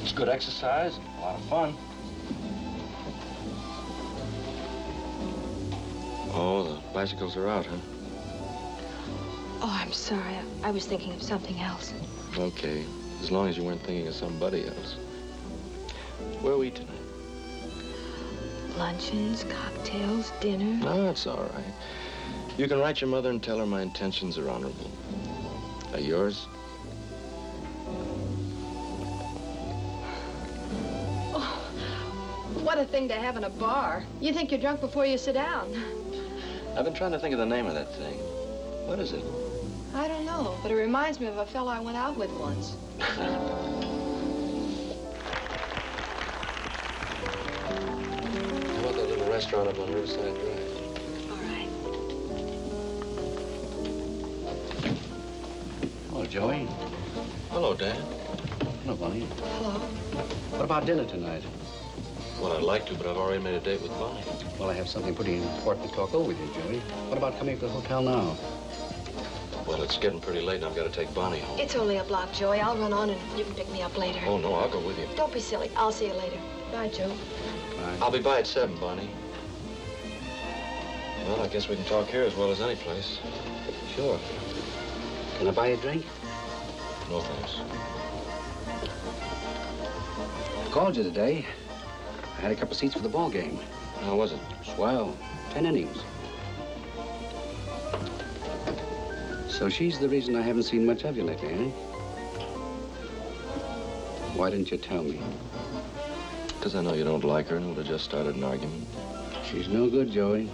It's good exercise, a lot of fun. Oh, the bicycles are out, huh? Oh, I'm sorry. I was thinking of something else. Okay, as long as you weren't thinking of somebody else. Where are we tonight? Luncheons, cocktails, dinner. No, that's all right. You can write your mother and tell her my intentions are honorable. Are yours? Oh, what a thing to have in a bar. You think you're drunk before you sit down. I've been trying to think of the name of that thing. What is it? I don't know, but it reminds me of a fellow I went out with once. How about that little restaurant up on Riverside Drive? All right. Hello, Joey. Hello, Dad. Hello, Bonnie. Hello. What about dinner tonight? Well, I'd like to, but I've already made a date with Bonnie. Well, I have something pretty important to talk over with you, Joey. What about coming to the hotel now? Well, it's getting pretty late and I've got to take Bonnie home. It's only a block, Joey. I'll run on and you can pick me up later. Oh, no, I'll go with you. Don't be silly. I'll see you later. Bye, Joe. Bye. I'll be by at 7, Bonnie. Well, I guess we can talk here as well as any place. Sure. Can I buy you a drink? No, thanks. I called you today. I had a couple seats for the ball game. How was it? Swell. 10 innings. So she's the reason I haven't seen much of you lately, eh? Why didn't you tell me? Because I know you don't like her and would have just started an argument. She's no good, Joey.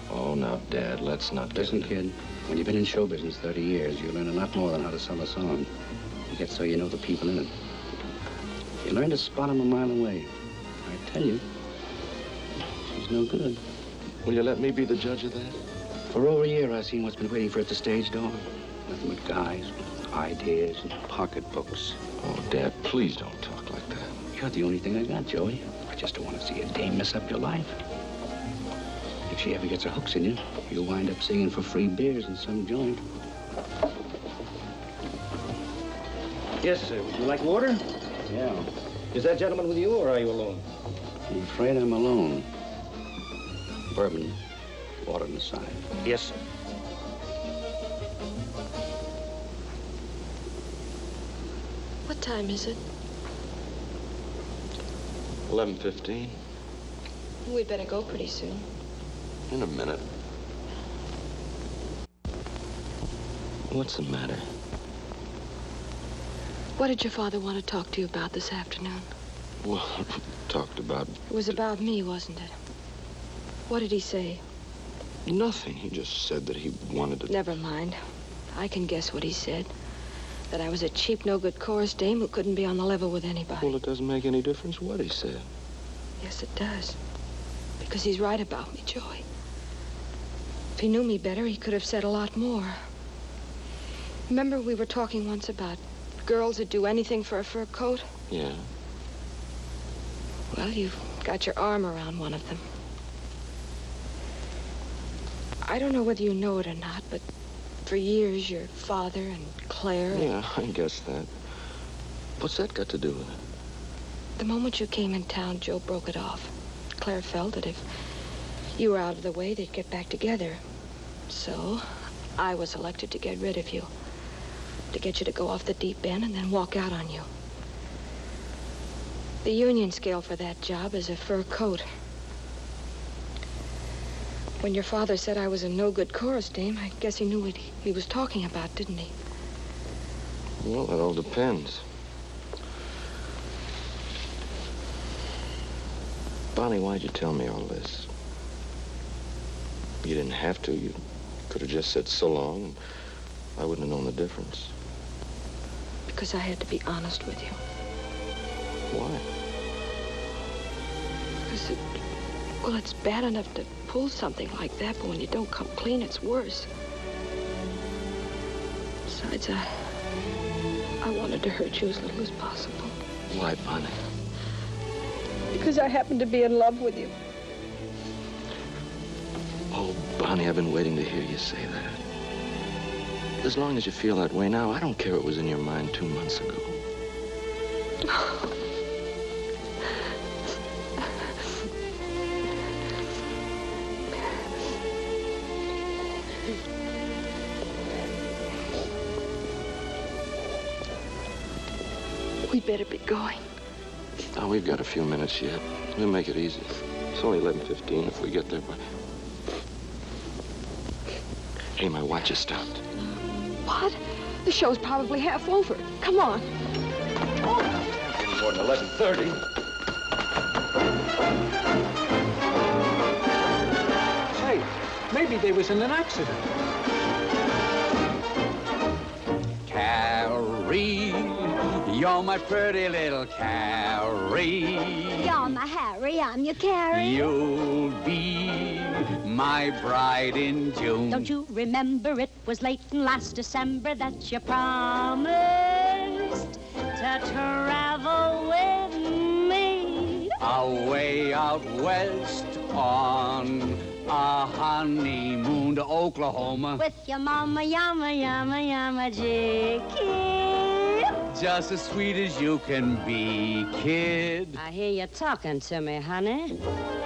Oh, now, Dad, let's not get Listen, into... kid, when you've been in show business 30 years, you learn a lot more than how to sell a song. You get so you know the people in it. You learn to spot them a mile away. I tell you, she's no good. Will you let me be the judge of that? For over a year, I've seen what's been waiting for her at the stage door. Nothing but guys with ideas and pocketbooks. Oh, Dad, please don't talk like that. You're the only thing I got, Joey. I just don't want to see a dame mess up your life. If she ever gets her hooks in you, you'll wind up singing for free beers in some joint. Yes, sir. Would you like water? Yeah. Is that gentleman with you, or are you alone? I'm afraid I'm alone. Bourbon, water on the side. Yes, sir. What time is it? 11:15. We'd better go pretty soon. In a minute. What's the matter? What did your father want to talk to you about this afternoon? Well, talked about... It was about me, wasn't it? What did he say? Nothing. He just said that he wanted to... Never mind. I can guess what he said. That I was a cheap, no-good chorus dame who couldn't be on the level with anybody. Well, it doesn't make any difference what he said. Yes, it does. Because he's right about me, Joey. If he knew me better, he could have said a lot more. Remember we were talking once about girls that do anything for a fur coat? Yeah. Well, you've got your arm around one of them. I don't know whether you know it or not, but for years, your father and Claire... Yeah, I guess that. What's that got to do with it? The moment you came in town, Joe broke it off. Claire felt that if you were out of the way, they'd get back together. So, I was elected to get rid of you. To get you to go off the deep end and then walk out on you. The union scale for that job is a fur coat. When your father said I was a no-good chorus dame, I guess he knew what he was talking about, didn't he? Well, that all depends. Bonnie, why'd you tell me all this? You didn't have to. You could have just said so long, and I wouldn't have known the difference. Because I had to be honest with you. Why? Because well, it's bad enough to pull something like that, but when you don't come clean, it's worse. Besides, I wanted to hurt you as little as possible. Why, Bonnie? Because I happened to be in love with you. Oh, Bonnie, I've been waiting to hear you say that. as long as you feel that way now, I don't care what was in your mind 2 months ago. We better be going. Oh, we've got a few minutes yet. We'll make it easy. It's only 11:15 if we get there by... Hey, my watch is stopped. What? The show's probably half over. Come on. Can't be more than 11:30. Say, maybe they was in an accident. Carrie, you're my pretty little Carrie. You're my Harry, I'm your Carrie. You'll be my bride in June. Don't you remember it was late in last December that you promised to travel with me? Away out west on a honeymoon to Oklahoma. With your mama, yama, yama, yama, Jicky. Just as sweet as you can be, kid. I hear you talking to me, honey.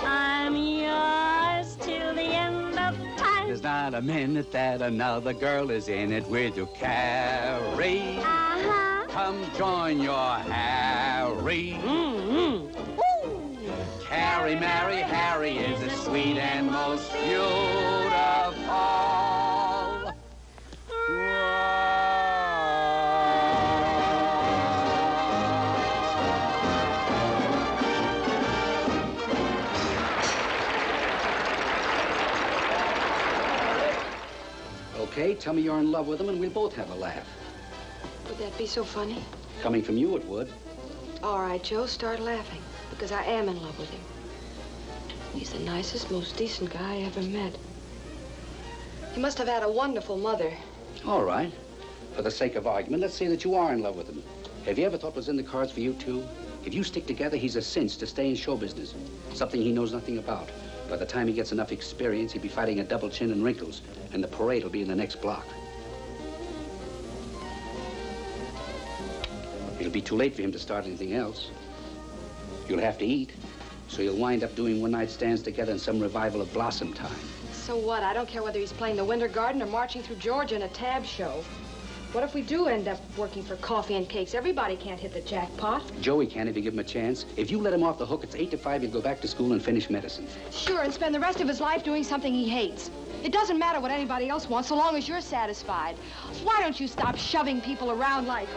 I'm yours till the end of time. There's not a minute that another girl is in it with you, Carrie. Uh-huh. Come join your Harry. Carrie, marry Harry is as sweet and most beautiful. Okay, tell me you're in love with him and we'll both have a laugh. Would that be so funny? Coming from you, it would. All right, Joe, start laughing, because I am in love with him. He's the nicest, most decent guy I ever met. He must have had a wonderful mother. All right. For the sake of argument, let's say that you are in love with him. Have you ever thought was in the cards for you two? If you stick together, he's a cinch to stay in show business, something he knows nothing about. By the time he gets enough experience, he'll be fighting a double chin and wrinkles, and the parade will be in the next block. It'll be too late for him to start anything else. You'll have to eat, so you'll wind up doing one-night stands together in some revival of Blossom Time. So what? I don't care whether he's playing the Winter Garden or marching through Georgia in a tab show. What if we do end up working for coffee and cakes? Everybody can't hit the jackpot. Joey can if you give him a chance. If you let him off the hook, it's 8 to 5, he'll go back to school and finish medicine. Sure, and spend the rest of his life doing something he hates. It doesn't matter what anybody else wants, so long as you're satisfied. Why don't you stop shoving people around like...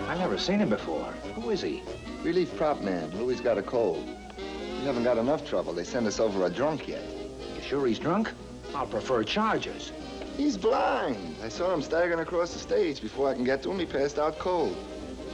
I've never seen him before. Who is he? Relief prop man. Louis got a cold. We haven't got enough trouble. They sent us over a drunk yet. You sure he's drunk? I'll prefer charges. He's blind. I saw him staggering across the stage. Before I can get to him, he passed out cold.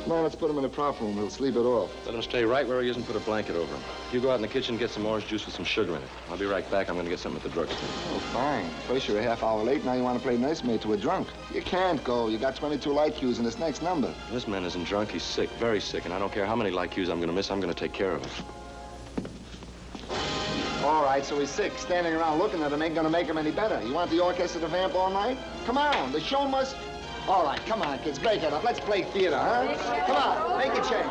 Come on, let's put him in the prop room. He'll sleep it off. Let him stay right where he is and put a blanket over him. You go out in the kitchen and get some orange juice with some sugar in it. I'll be right back. I'm going to get something at the drugstore. Oh, fine. First you're a half hour late, now you want to play nice maid to a drunk. You can't go. You got 22 light cues in this next number. This man isn't drunk. He's sick, very sick, and I don't care how many light cues I'm going to miss. I'm going to take care of him. All right, so he's sick. Standing around looking at him ain't going to make him any better. You want the orchestra to vamp all night? Come on, the show must... All right, come on, kids, break it up. Let's play theater, huh? Come on, make a change.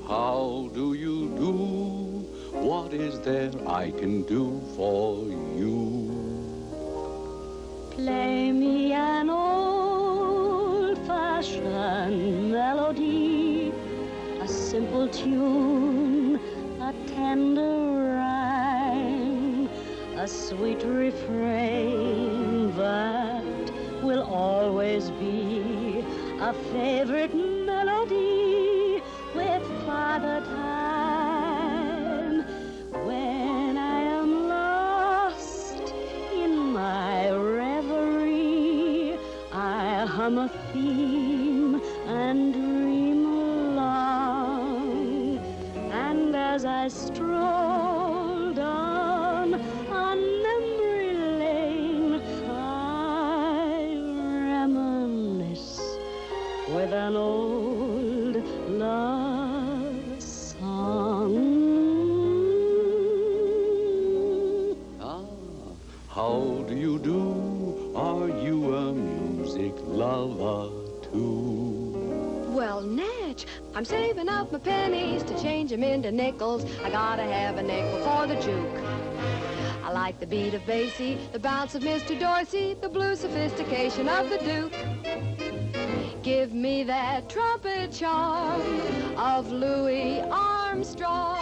How do you do? What is there I can do for you? Play me an old-fashioned melody, a simple tune, a tender rhyme, a sweet refrain that will always be a favorite melody with Father Time. When hum a theme and dream along. And as I stroll down on memory lane, I reminisce with an old love song. How do you do? Are you a music lover too? Well, Natch, I'm saving up my pennies to change them into nickels. I gotta have a nickel for the juke. I like the beat of Basie, the bounce of Mr. Dorsey, the blue sophistication of the Duke. Give me that trumpet charm of Louis Armstrong,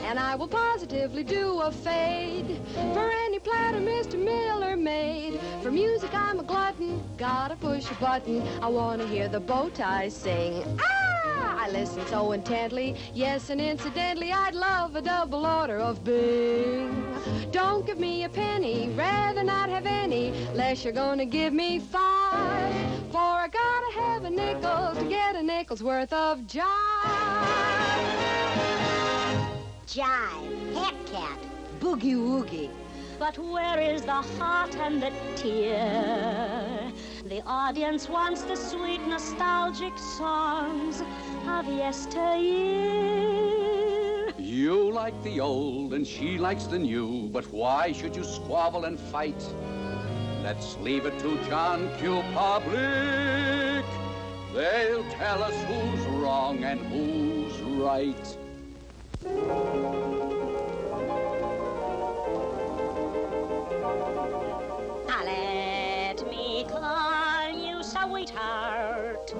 and I will positively do a fade for any platter Mr. Miller made. For music I'm a glutton, gotta push a button. I wanna hear the bow ties sing. Ah! I listen so intently, yes, and incidentally, I'd love a double order of Bing. Don't give me a penny, rather not have any, less you're gonna give me 5. For I gotta have a nickel to get a nickel's worth of jive. Jive, hat cat, Boogie woogie. But where is the heart and the tear? The audience wants the sweet nostalgic songs of yesteryear. You like the old and she likes the new, but why should you squabble and fight? Let's leave it to John Q. Public. They'll tell us who's wrong and who's right. Let me call you sweetheart.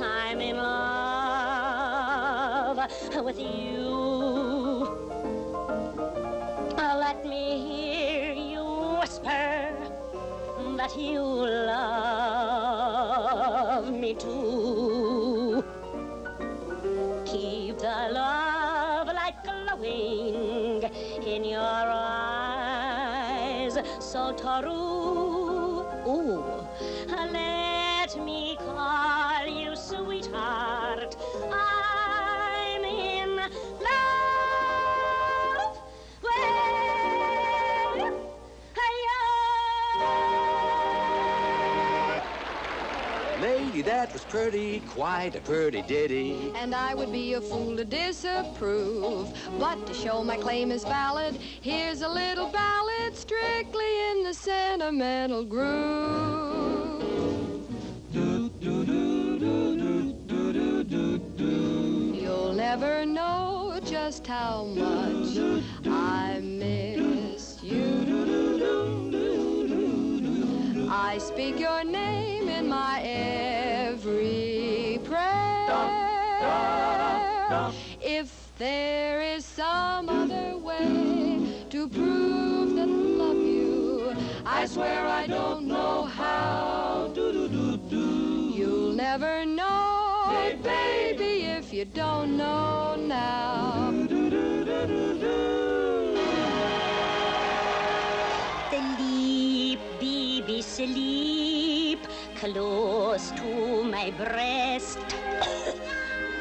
I'm in love with you. Let me hear you whisper that you love me too. Keep the love light glowing in your eyes, so true. Ooh, let me call you sweetheart. I'm in love with you. Lady, that was pretty, quite a pretty ditty. And I would be a fool to disapprove. But to show my claim is valid, here's a little ballad strictly in the sentimental groove. You'll never know just how much I miss you. I speak your name in my every prayer. If there is some other way to prove that I love you, I swear I don't know how. You'll never know, hey, baby, if you don't know now. Sleep, baby, sleep close to my breast,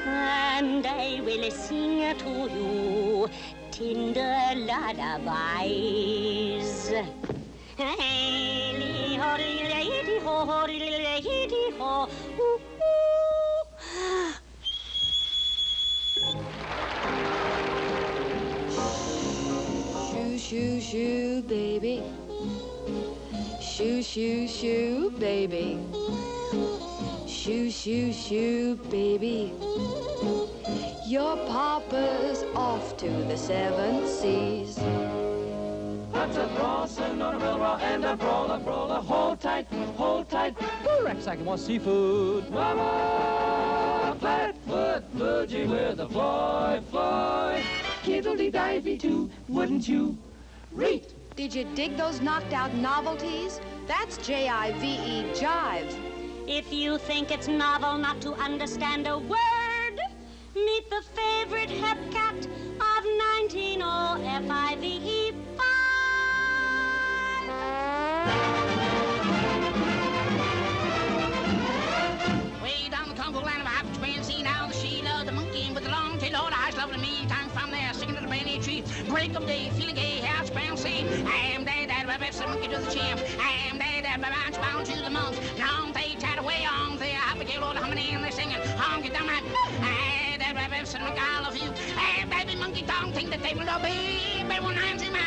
and I will sing to you tender lullabies. Shoo, shoo, shoo, baby. Shoo, shoo, shoo, baby. Shoo, shoo, shoo, baby. Your papa's off to the 7 seas. That's a crossing on a railroad and a brawler, hold tight, hold tight. Go, Rucksack, you want seafood? Mama, flatfoot bougie with a fly, fly. Kiddle-dee-divey too, wouldn't you? Reet! Did you dig those knocked out novelties? That's J-I-V-E, jive. If you think it's novel not to understand a word, meet the favorite hepcat of 1905. lovely me, time from there, singing to the banyan tree. Break of day, feeling gay, housebound, saying, I am daddy, daddy, baby, some monkey to the chin. I am daddy, daddy, baby, bound to the monks. Now they chat away on the Abigail, all the harmony, and they're singing, honky down my, I daddy, baby, some monkey, I love you. I baby, monkey, tongue, think that they will obey, but when I'm in my.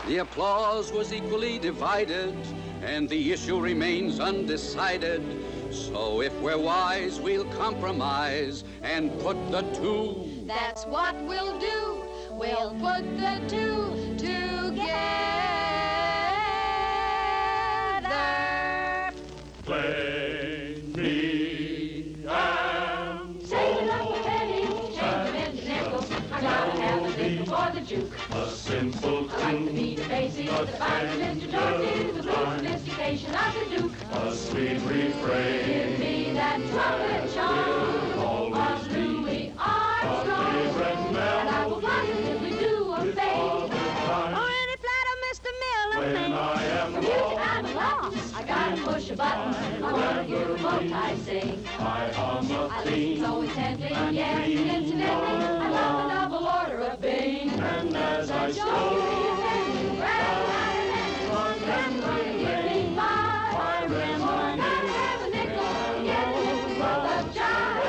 The applause was equally divided, and the issue remains undecided. So if we're wise, we'll compromise and put the two. That's what we'll do. We'll put the two together. Play me and Saving up a penny, changing into nickels. I gotta have a nickel for the juke. a simple I like the beat of Macy's, the fine Mr. George, the blue sophistication of the Duke. a sweet refrain. Give me that trumpet charm of Louis Armstrong, and I will positively do a thing. Or any flat of Mr. Miller When I am For music, I'm lost. I gotta push a button. I wanna hear a bow tie sing. I hum a I listen theme, so intently, yes, and incidentally, I love the double order of Bing. and as I Just give me a penny, grab a penny, give me five, and more than have a nickel, get a nickel worth of jive.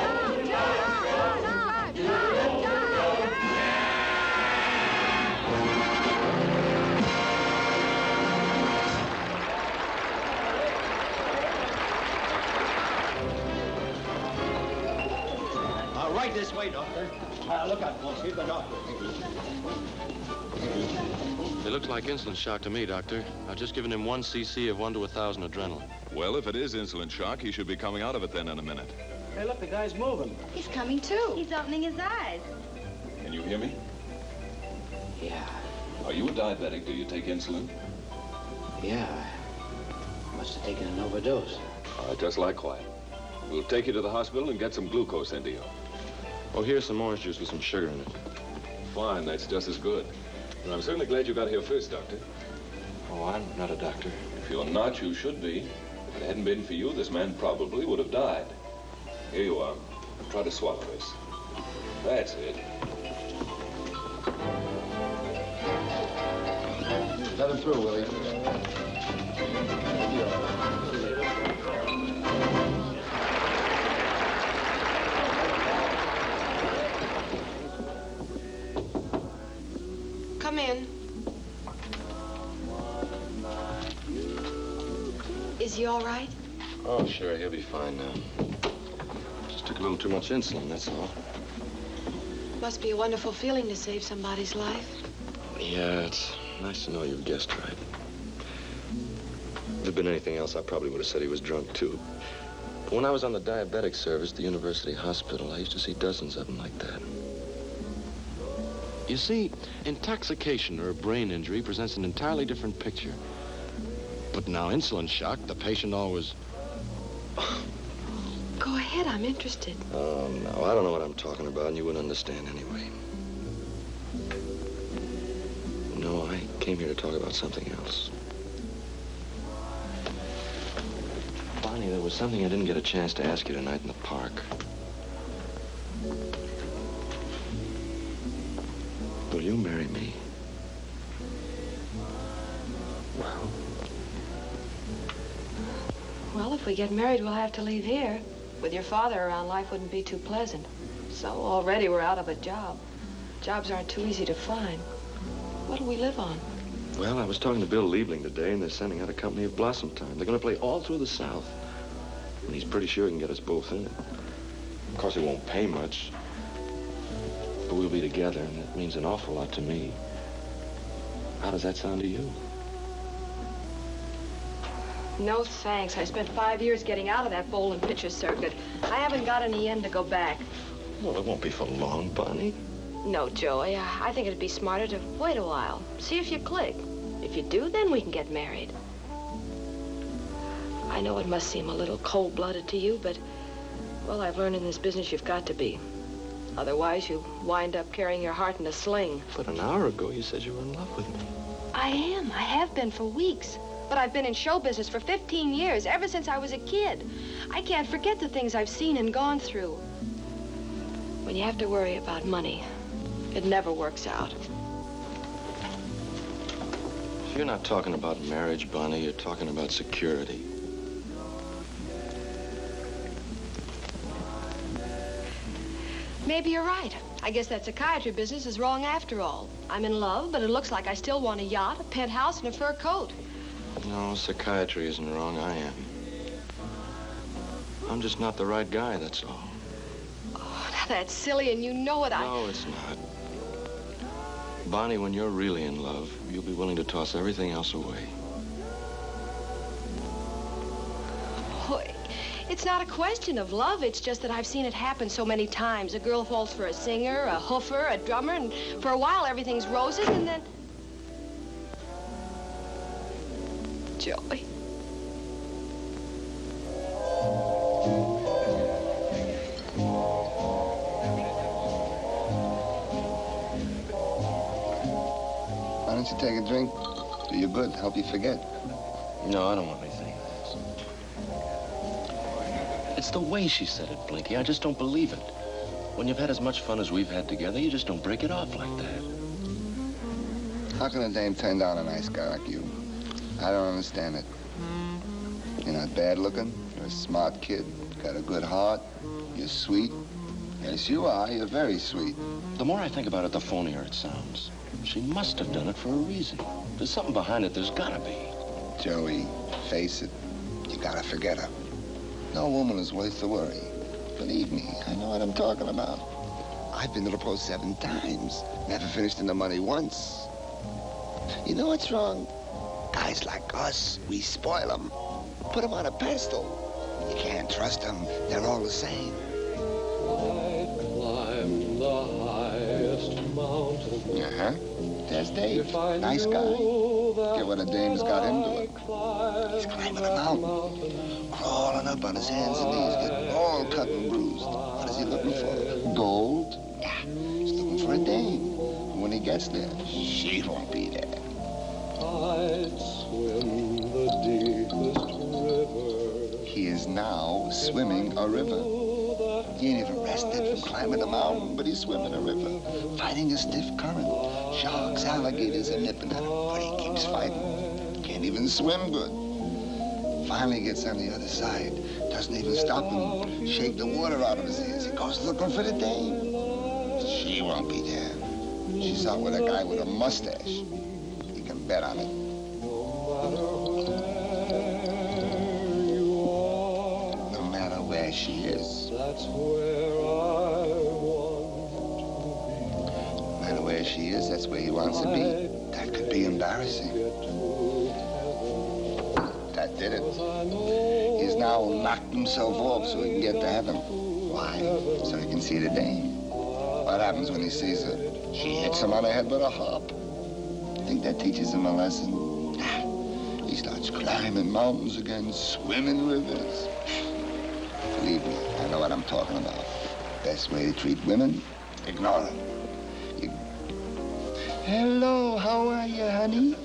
Right this way, Doctor. Look out, folks. Here's the doctor. It looks like insulin shock to me, Doctor. I've just given him 1 cc of 1 to 1,000 adrenaline. Well, if it is insulin shock, he should be coming out of it then in a minute. Hey, look, the guy's moving. He's coming too. He's opening his eyes. Can you hear me? Yeah. Are you a diabetic? Do you take insulin? Yeah. Must have taken an overdose. Just like quiet. We'll take you to the hospital and get some glucose into you. Oh, here's some orange juice with some sugar in it. Fine, that's just as good. And I'm certainly glad you got here first, Doctor. Oh, I'm not a doctor. If you're not, you should be. If it hadn't been for you, this man probably would have died. Here you are. Try to swallow this. That's it. Let him through, Willie. Come in. Is he all right? Oh, sure, he'll be fine now. Just took a little too much insulin, that's all. Must be a wonderful feeling to save somebody's life. Yeah, it's nice to know you've guessed right. If there'd been anything else, I probably would have said he was drunk, too. But when I was on the diabetic service at the university hospital, I used to see dozens of them like that. You see, intoxication or a brain injury presents an entirely different picture. But now insulin shock, the patient always... Go ahead, I'm interested. Oh, no, I don't know what I'm talking about, and you wouldn't understand anyway. No, I came here to talk about something else. Bonnie, there was something I didn't get a chance to ask you tonight in the park. Will you marry me? Well, if we get married, we'll have to leave here. With your father around, life wouldn't be too pleasant. So already we're out of a job. Jobs aren't too easy to find. What'll we live on? Well, I was talking to Bill Liebling today, and they're sending out a company of Blossom Time. They're going to play all through the South. And he's pretty sure he can get us both in it. Of course, it won't pay much. But we'll be together, and that means an awful lot to me. How does that sound to you? No thanks. I spent 5 years getting out of that bowl and pitcher circuit. I haven't got any yen to go back. Well, it won't be for long, Bonnie. No, Joey. I think it'd be smarter to wait a while. See if you click. If you do, then we can get married. I know it must seem a little cold-blooded to you, but, well, I've learned in this business you've got to be. Otherwise, you wind up carrying your heart in a sling. But an hour ago, you said you were in love with me. I am. I have been for weeks. But I've been in show business for 15 years, ever since I was a kid. I can't forget the things I've seen and gone through. When you have to worry about money, it never works out. You're not talking about marriage, Bonnie. You're talking about security. Maybe you're right. I guess that psychiatry business is wrong after all. I'm in love, but it looks like I still want a yacht, a penthouse, and a fur coat. No, psychiatry isn't wrong. I am. I'm just not the right guy, that's all. Oh, now that's silly, and you know it. No, it's not. Bonnie, when you're really in love, you'll be willing to toss everything else away. Oh, it's not a question of love. It's just that I've seen it happen so many times. A girl falls for a singer, a hoofer, a drummer, and for a while everything's roses, and then... Joey. Why don't you take a drink? Do you good, help you forget. No, I don't want anything. It's the way she said it, Blinky. I just don't believe it. When you've had as much fun as we've had together, you just don't break it off like that. How can a dame turn down a nice guy like you? I don't understand it. You're not bad looking. You're a smart kid. Got a good heart. You're sweet. Yes, you are. You're very sweet. The more I think about it, the phonier it sounds. She must have done it for a reason. There's something behind it. There's gotta be. Joey, face it. You gotta forget her. No woman is worth the worry. Believe me, I know what I'm talking about. I've been to the Pro 7 times. Never finished in the money once. You know what's wrong? Guys like us, we spoil them. Put them on a pedestal. You can't trust them. They're all the same. Climb the highest mountain. Uh-huh. There's Dave. Nice guy. Get what a dame's got him doing. He's climbing a mountain. Crawling up on his hands and knees, getting all cut and bruised. What is he looking for? Gold? Yeah. He's looking for a dame. And when he gets there, she won't be there. I'd swim the deepest river. He is now swimming a river. He ain't even rested from climbing a mountain, but he's swimming a river, fighting a stiff current. Sharks, alligators are nipping at him, but he keeps fighting. Can't even swim good. Finally gets on the other side. Doesn't even stop and shake the water out of his ears. He goes looking for the dame. She won't be there. She's out with a guy with a mustache. You can bet on it. No matter where she is. That's where I want to be. No matter where she is, that's where he wants to be. That could be embarrassing. That did it. He's now knocked himself off so he can get to heaven. Why? So he can see the dame. What happens when he sees her? She hits him on the head with a harp. You think that teaches him a lesson? Nah. He starts climbing mountains again, swimming rivers. Believe me, I know what I'm talking about. Best way to treat women? Ignore them. Hello, how are you, honey?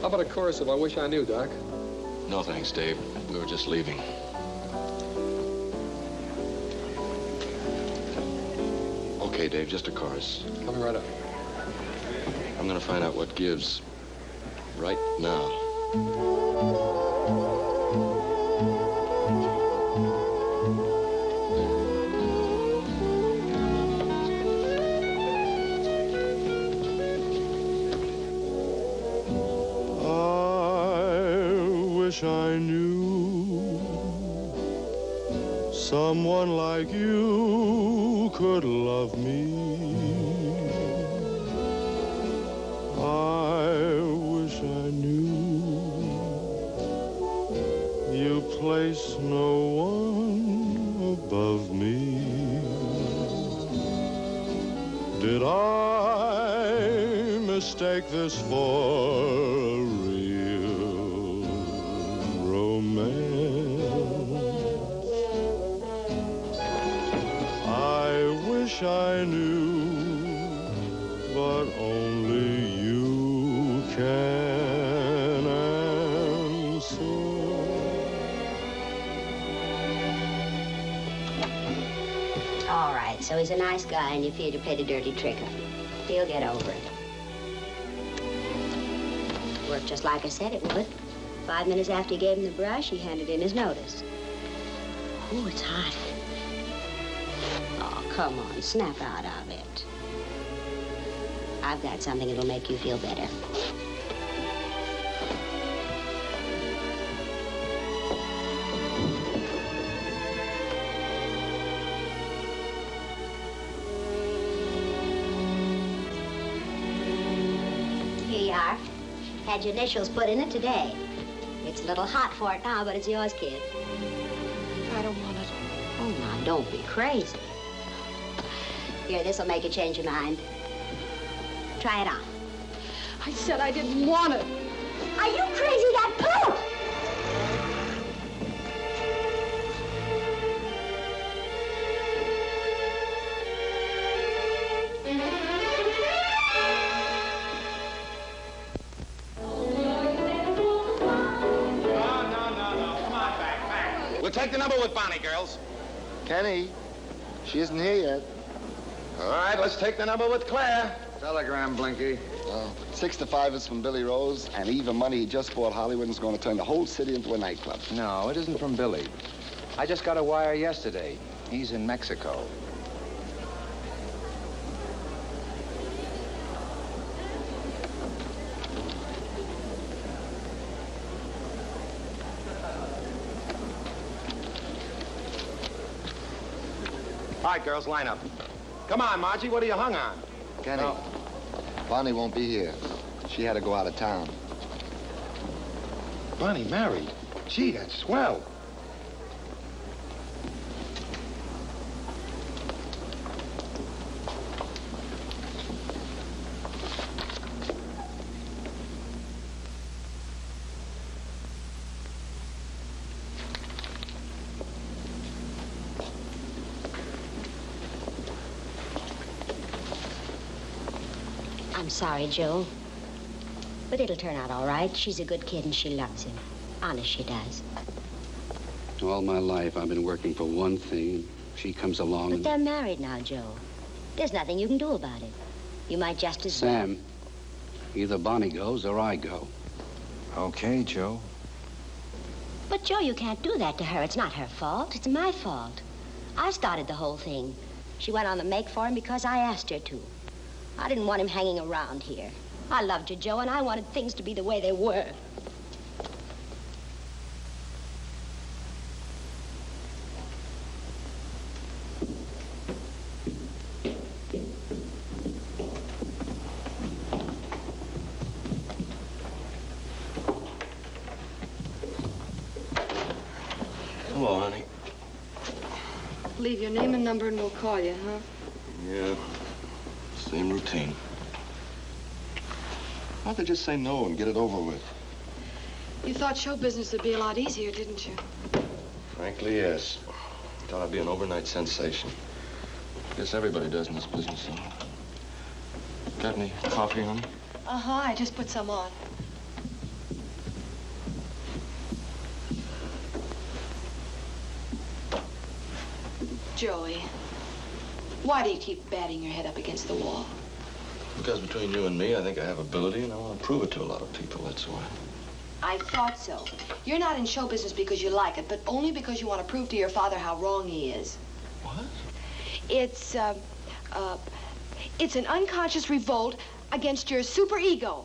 How about a chorus of I Wish I Knew, Doc? No, thanks, Dave. We were just leaving. Okay, Dave, just a chorus. Coming right up. I'm gonna find out what gives right now. I knew someone like you could love me. I wish I knew you place no one above me. Did I mistake this for a real romance? romance. I wish I knew, but only you can answer. All right, so he's a nice guy and you fear to play the dirty trick on him. He'll get over it. Worked just like I said it would. 5 minutes after you gave him the brush, he handed in his notice. Ooh, it's hot. Oh, come on, snap out of it. I've got something that'll make you feel better. Here you are. Had your initials put in it today. It's a little hot for it now, but it's yours, kid. I don't want it. Oh, now, don't be crazy. Here, this'll make you change your mind. Try it on. I said I didn't want it. Are you crazy? That poop! We'll take the number with Bonnie, girls. Kenny, she isn't here yet. All right, let's take the number with Claire. Telegram, Blinky. Well, 6 to 5 is from Billy Rose, and even money he just bought Hollywood is going to turn the whole city into a nightclub. No, it isn't from Billy. I just got a wire yesterday. He's in Mexico. All right, girls, line up. Come on, Margie, what are you hung on? Kenny, Bonnie won't be here. She had to go out of town. Bonnie married? Gee, that's swell. I'm sorry, Joe. But it'll turn out all right. She's a good kid and she loves him. Honest, she does. All my life, I've been working for one thing. She comes along But they're married now, Joe. There's nothing you can do about it. You might just as well. Sam, either Bonnie goes or I go. Okay, Joe. But, Joe, you can't do that to her. It's not her fault. It's my fault. I started the whole thing. She went on the make for him because I asked her to. I didn't want him hanging around here. I loved you, Joe, and I wanted things to be the way they were. Hello, honey. Leave your name and number and we'll call you, huh? Yeah. Same routine. Why don't they just say no and get it over with? You thought show business would be a lot easier, didn't you? Frankly, yes. Thought I'd be an overnight sensation. Guess everybody does in this business. Got any coffee, honey? Uh-huh, I just put some on. Joey, why do you keep batting your head up against the wall? Because between you and me, I think I have ability, and I want to prove it to a lot of people, that's why. I thought so. You're not in show business because you like it, but only because you want to prove to your father how wrong he is. What? It's an unconscious revolt against your superego.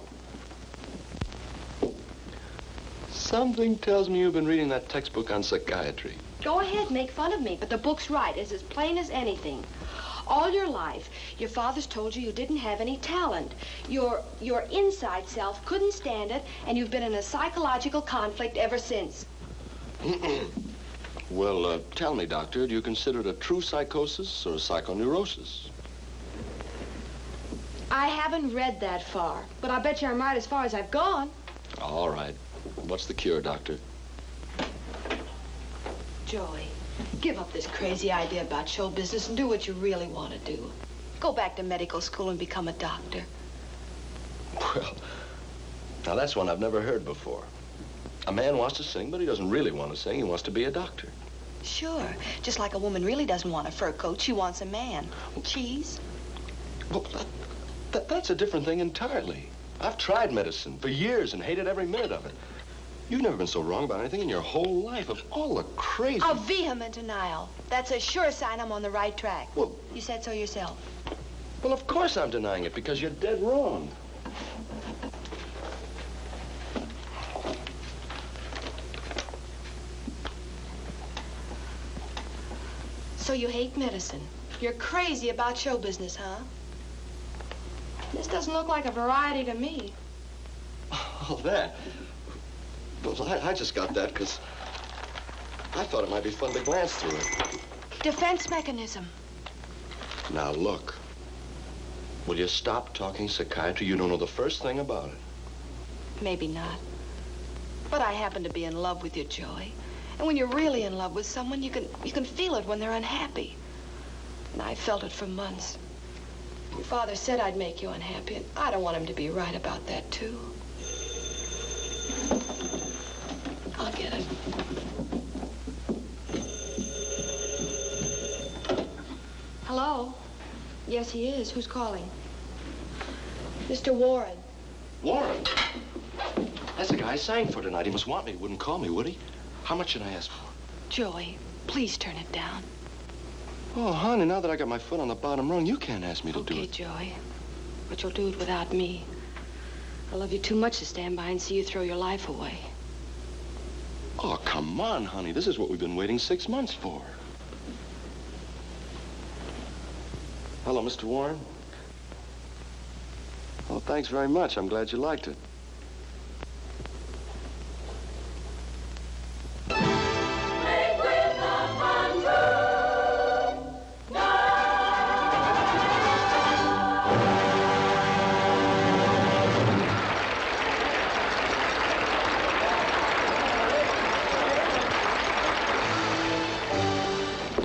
Something tells me you've been reading that textbook on psychiatry. Go ahead, make fun of me, but the book's right. It's as plain as anything. All your life, your father's told you you didn't have any talent. Your inside self couldn't stand it, and you've been in a psychological conflict ever since. Well, tell me, Doctor, do you consider it a true psychosis or a psychoneurosis? I haven't read that far, but I bet you I'm right as far as I've gone. All right. What's the cure, Doctor? Joey, give up this crazy idea about show business and do what you really want to do. Go back to medical school and become a doctor. Well, now that's one I've never heard before. A man wants to sing, but he doesn't really want to sing. He wants to be a doctor. Sure. Just like a woman really doesn't want a fur coat. She wants a man. Cheese? Well, that's a different thing entirely. I've tried medicine for years and hated every minute of it. You've never been so wrong about anything in your whole life. Of all the crazy... A vehement denial. That's a sure sign I'm on the right track. Well... You said so yourself. Well, of course I'm denying it, because you're dead wrong. So you hate medicine. You're crazy about show business, huh? This doesn't look like a variety to me. Oh, that? Well, I just got that because I thought it might be fun to glance through it. Defense mechanism. Now, look. Will you stop talking psychiatry? You don't know the first thing about it. Maybe not. But I happen to be in love with you, Joey. And when you're really in love with someone, you can feel it when they're unhappy. And I felt it for months. Your father said I'd make you unhappy, and I don't want him to be right about that, too. I'll get it. Hello? Yes, he is. Who's calling? Mr. Warren. Warren? That's the guy I sang for tonight. He must want me. He wouldn't call me, would he? How much should I ask for? Joey, please turn it down. Oh, honey, now that I got my foot on the bottom rung, you can't ask me to do it. Okay, Joey. But you'll do it without me. I love you too much to stand by and see you throw your life away. Oh, come on, honey. This is what we've been waiting 6 months for. Hello, Mr. Warren. Oh, thanks very much. I'm glad you liked it.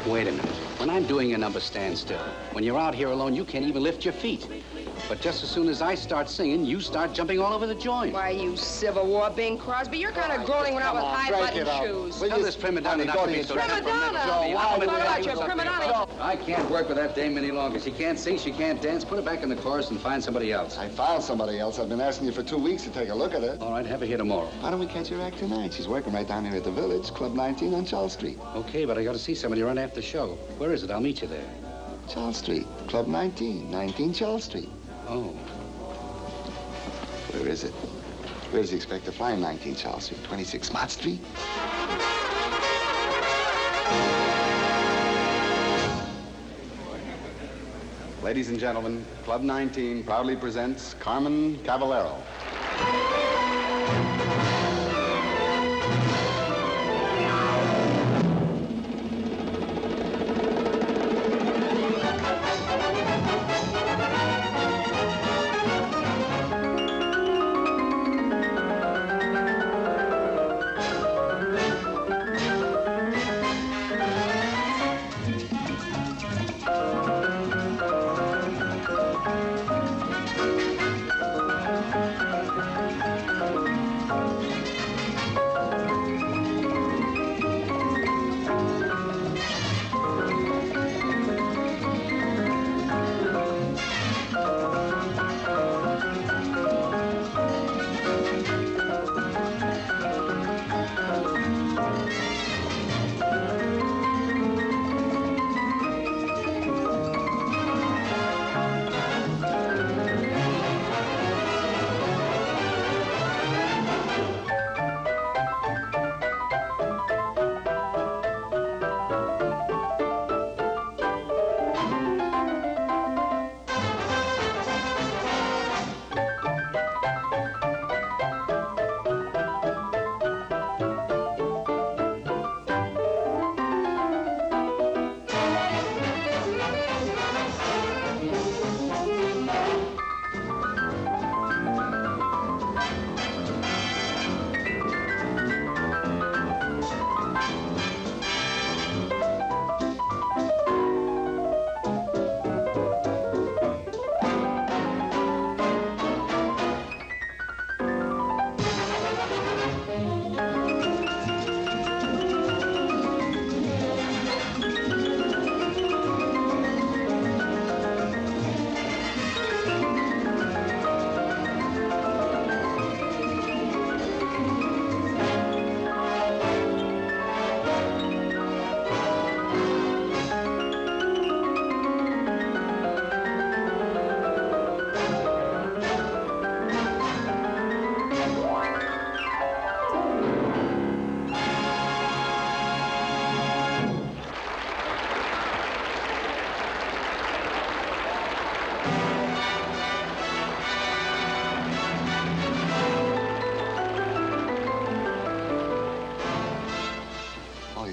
Wait a minute. When I'm doing a number, stand still. When you're out here alone, you can't even lift your feet. But just as soon as I start singing, you start jumping all over the joint. Why, you Civil War Bing Crosby, you're kind of groaning around with high-button shoes. Tell this prima donna not to be so Prima-donna? What about your prima donna? I can't work with that dame any longer. She can't sing, she can't dance. Put her back in the chorus and find somebody else. I found somebody else. I've been asking you for 2 weeks to take a look at her. All right, have her here tomorrow. Why don't we catch her act tonight? She's working right down here at the Village, Club 19 on Charles Street. Okay, but I got to see somebody right after the show. Where is it? I'll meet you there. Charles Street, Club 19, 19 Charles Street. Oh. Where is it? Where does he expect to find 19 Charles Street? 26 Mott Street? Ladies and gentlemen, Club 19 proudly presents Carmen Cavallero.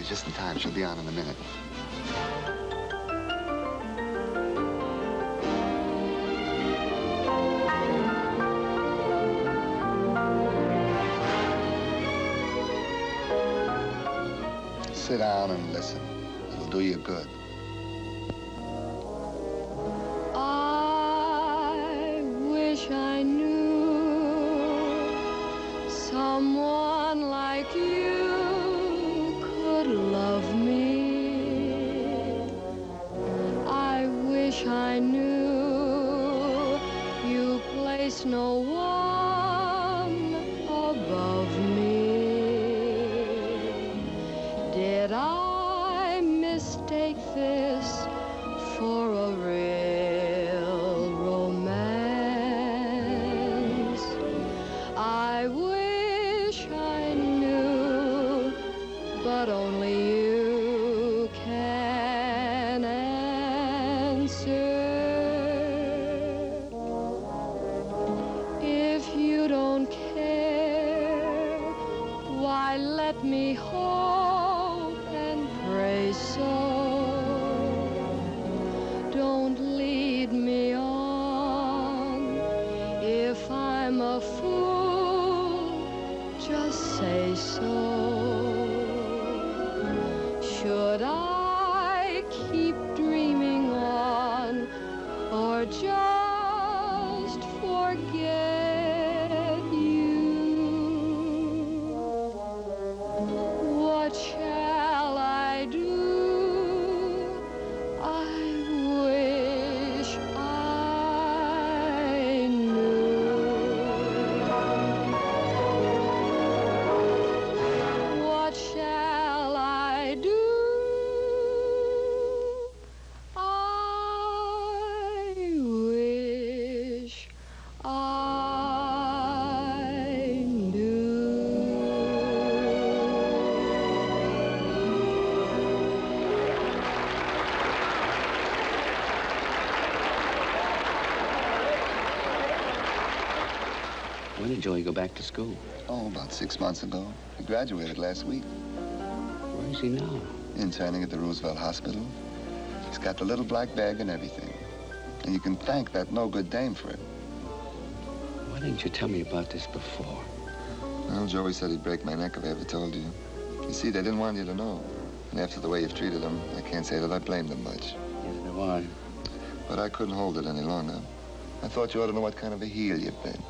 You're just in time. She'll be on in a minute. Sit down and listen. It'll do you good. I wish I knew someone like you could love me. I wish I knew you place no one above me. Did I mistake this for a real romance? I wish I knew, but only you can answer. If you don't care, why let me hope and pray so. Don't lead me on. If I'm a fool, just say so. Should I keep dreaming on, or just forget you? What shall I do? I wish I knew. What shall I do? I wish I knew. When did Joey go back to school? Oh, about 6 months ago. He graduated last week. Where is he now? Interning at the Roosevelt Hospital. He's got the little black bag and everything. And you can thank that no-good dame for it. Why didn't you tell me about this before? Well, Joey said he'd break my neck if I ever told you. You see, they didn't want you to know. And after the way you've treated them, I can't say that I blame them much. Neither do I. But I couldn't hold it any longer. I thought you ought to know what kind of a heel you've been.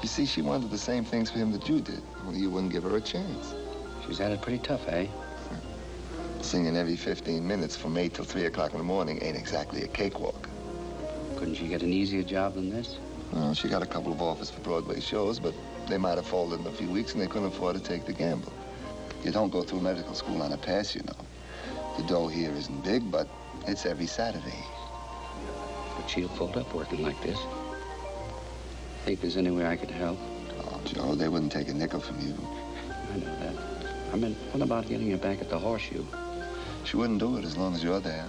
You see, she wanted the same things for him that you did, only you wouldn't give her a chance. She's had it pretty tough, eh? Singing every 15 minutes from 8 till 3 o'clock in the morning ain't exactly a cakewalk. Couldn't she get an easier job than this? Well, she got a couple of offers for Broadway shows, but they might have folded in a few weeks and they couldn't afford to take the gamble. You don't go through medical school on a pass, you know. The dough here isn't big, but it's every Saturday. But she'll fold up working like this. Think there's any way I could help? Oh, Joe, they wouldn't take a nickel from you. I know that. I mean, what about getting her back at the Horseshoe? She wouldn't do it as long as you're there.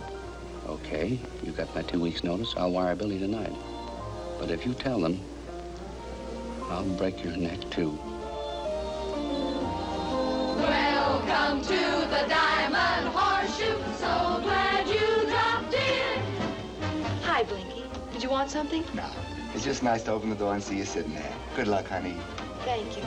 Okay, you got my 2 weeks' notice. I'll wire Billy tonight. But if you tell them, I'll break your neck, too. Welcome to the Diamond Horseshoe. So glad you dropped in. Hi, Blinky. Did you want something? No. It's just nice to open the door and see you sitting there. Good luck, honey. Thank you.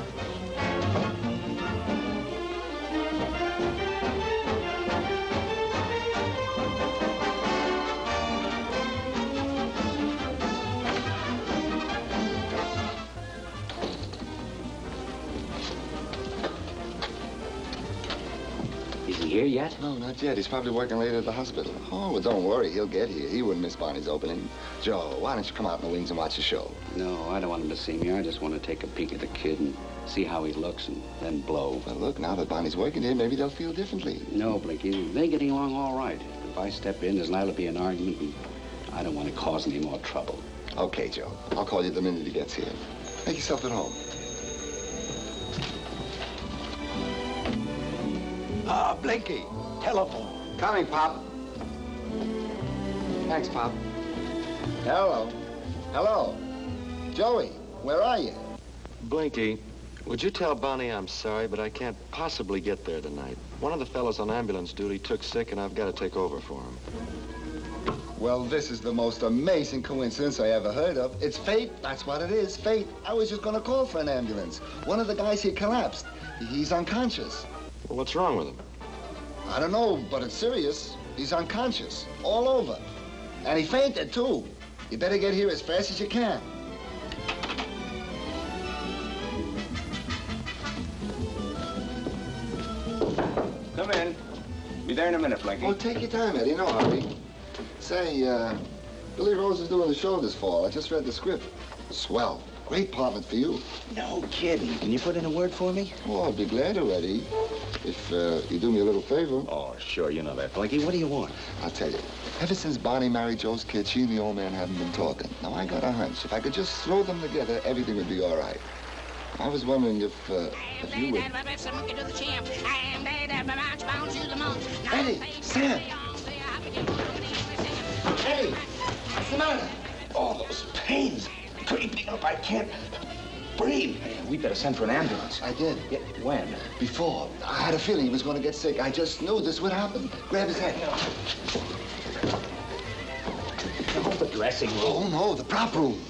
Is he here yet? No, not yet. He's probably working late at the hospital. Oh, well, don't worry. He'll get here. He wouldn't miss Bonnie's opening. Joe, why don't you come out in the wings and watch the show? No, I don't want him to see me. I just want to take a peek at the kid and see how he looks and then blow. Well, look, now that Bonnie's working here, maybe they'll feel differently. No, Blinky. They're getting along all right. If I step in, there's liable to be an argument, and I don't want to cause any more trouble. Okay, Joe. I'll call you the minute he gets here. Make yourself at home. Ah, Blinky. Telephone. Coming, Pop. Thanks, Pop. Hello. Hello. Joey, where are you? Blinky, Would you tell Bonnie I'm sorry, but I can't possibly get there tonight. One of the fellows on ambulance duty took sick, and I've got to take over for him. Well, this is the most amazing coincidence I ever heard of. It's fate. That's what it is, fate. I was just going to call for an ambulance. One of the guys here collapsed. He's unconscious. Well, what's wrong with him? I don't know, but it's serious. He's unconscious, all over. And he fainted, too. You better get here as fast as you can. Come in. Be there in a minute, Blanky. Oh, take your time, Eddie. No hurry. Say, Billy Rose is doing the show this fall. I just read the script. Swell. Great partner for you. No kidding. Can you put in a word for me? Oh, I'd be glad to, Eddie. If you do me a little favor. Oh, sure. You know that, Blanky. What do you want? I'll tell you. Ever since Bonnie married Joe's kid, she and the old man haven't been talking. Now, I got a hunch. If I could just throw them together, everything would be all right. I was wondering if you would... Eddie! Sam! Eddie! What's the matter? Oh, those pains. Creeping up. I can't breathe. We better send for an ambulance. I did. Yeah, when? Before. I had a feeling he was going to get sick. I just knew this would happen. Grab his head. No, the dressing room. Oh, no, the prop room.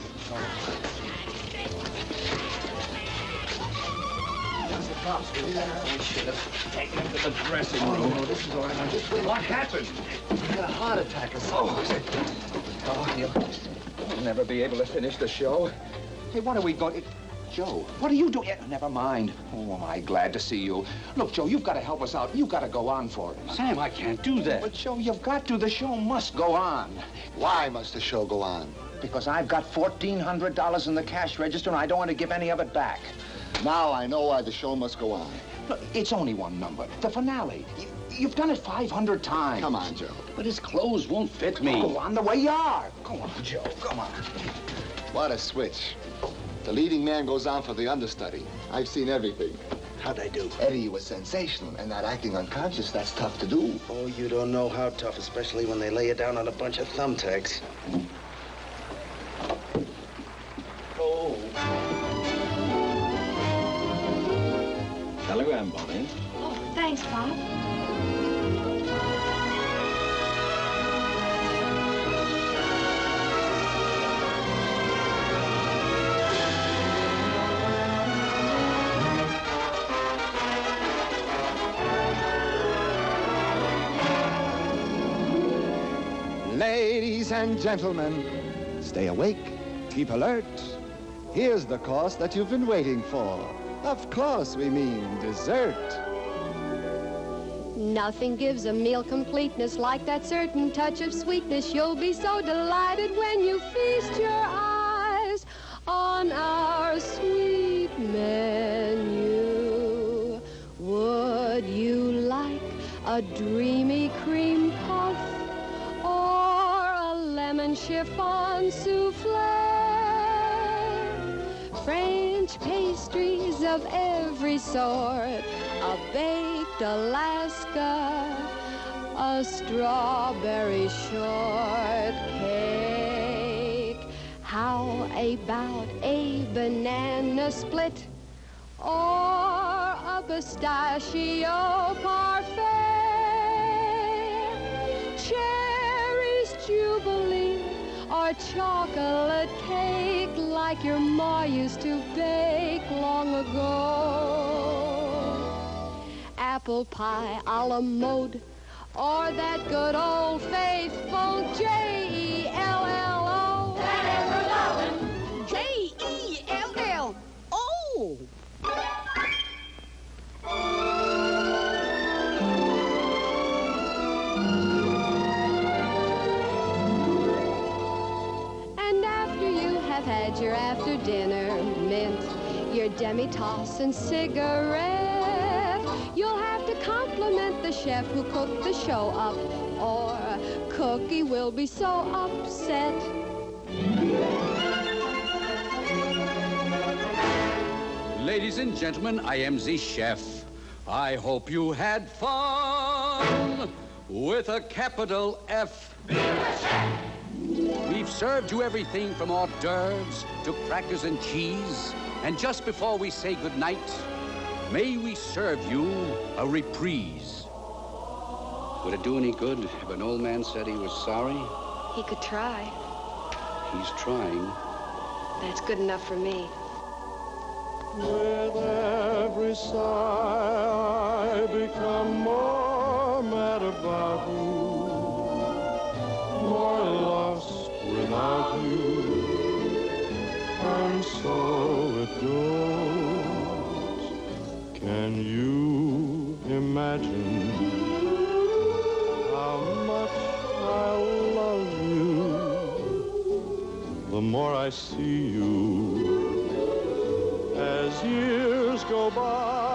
We should have taken him to the dressing room. Oh, no, this is all right. Now, just What happened? He got a heart attack or something. He'll never be able to finish the show. Hey, what are we going... Joe, what are you doing? Yeah, never mind. Oh, am I glad to see you. Look, Joe, you've got to help us out. You've got to go on for it. Sam, I can't do that. But, Joe, you've got to. The show must go on. Why must the show go on? Because I've got $1,400 in the cash register, and I don't want to give any of it back. Now I know why the show must go on. Look, it's only one number. The finale. You've done it 500 times. Come on, Joe. But his clothes won't fit me. Go on the way you are. Go on, Joe. Come on. What a switch. The leading man goes on for the understudy. I've seen everything. How'd I do? Eddie, you were sensational. And that acting unconscious, that's tough to do. Oh, you don't know how tough, especially when they lay you down on a bunch of thumbtacks. Oh. Telegram, Bonnie. Oh, thanks, Pop. Ladies and gentlemen, stay awake, keep alert. Here's the course that you've been waiting for. Of course, we mean dessert. Nothing gives a meal completeness like that certain touch of sweetness. You'll be so delighted when you feast your eyes on our sweet menu. Would you like a dreamy cream puff or a lemon chiffon souffle? French pastries of every sort, a baked Alaska, a strawberry shortcake. How about a banana split or a pistachio parfait? Cherries jubilee or chocolate cake like your ma used to bake long ago. Apple pie a la mode or that good old faithful J-E-L-L-O. That ever-loving J-E-L-L-O. And after you have had your after-dinner mint, your demi-tasse and cigarette, you'll have to compliment the chef who cooked the show up, or Cookie will be so upset. Ladies and gentlemen, I am the chef. I hope you had fun with a capital F. We've served you everything from hors d'oeuvres to crackers and cheese, And just before we say goodnight, may we serve you a reprise. Would it do any good if an old man said he was sorry? He could try. He's trying. That's good enough for me. With every sigh, I become more mad about you, more lost without you, and so it goes. Can you imagine how much I love you? The more I see you, as years go by,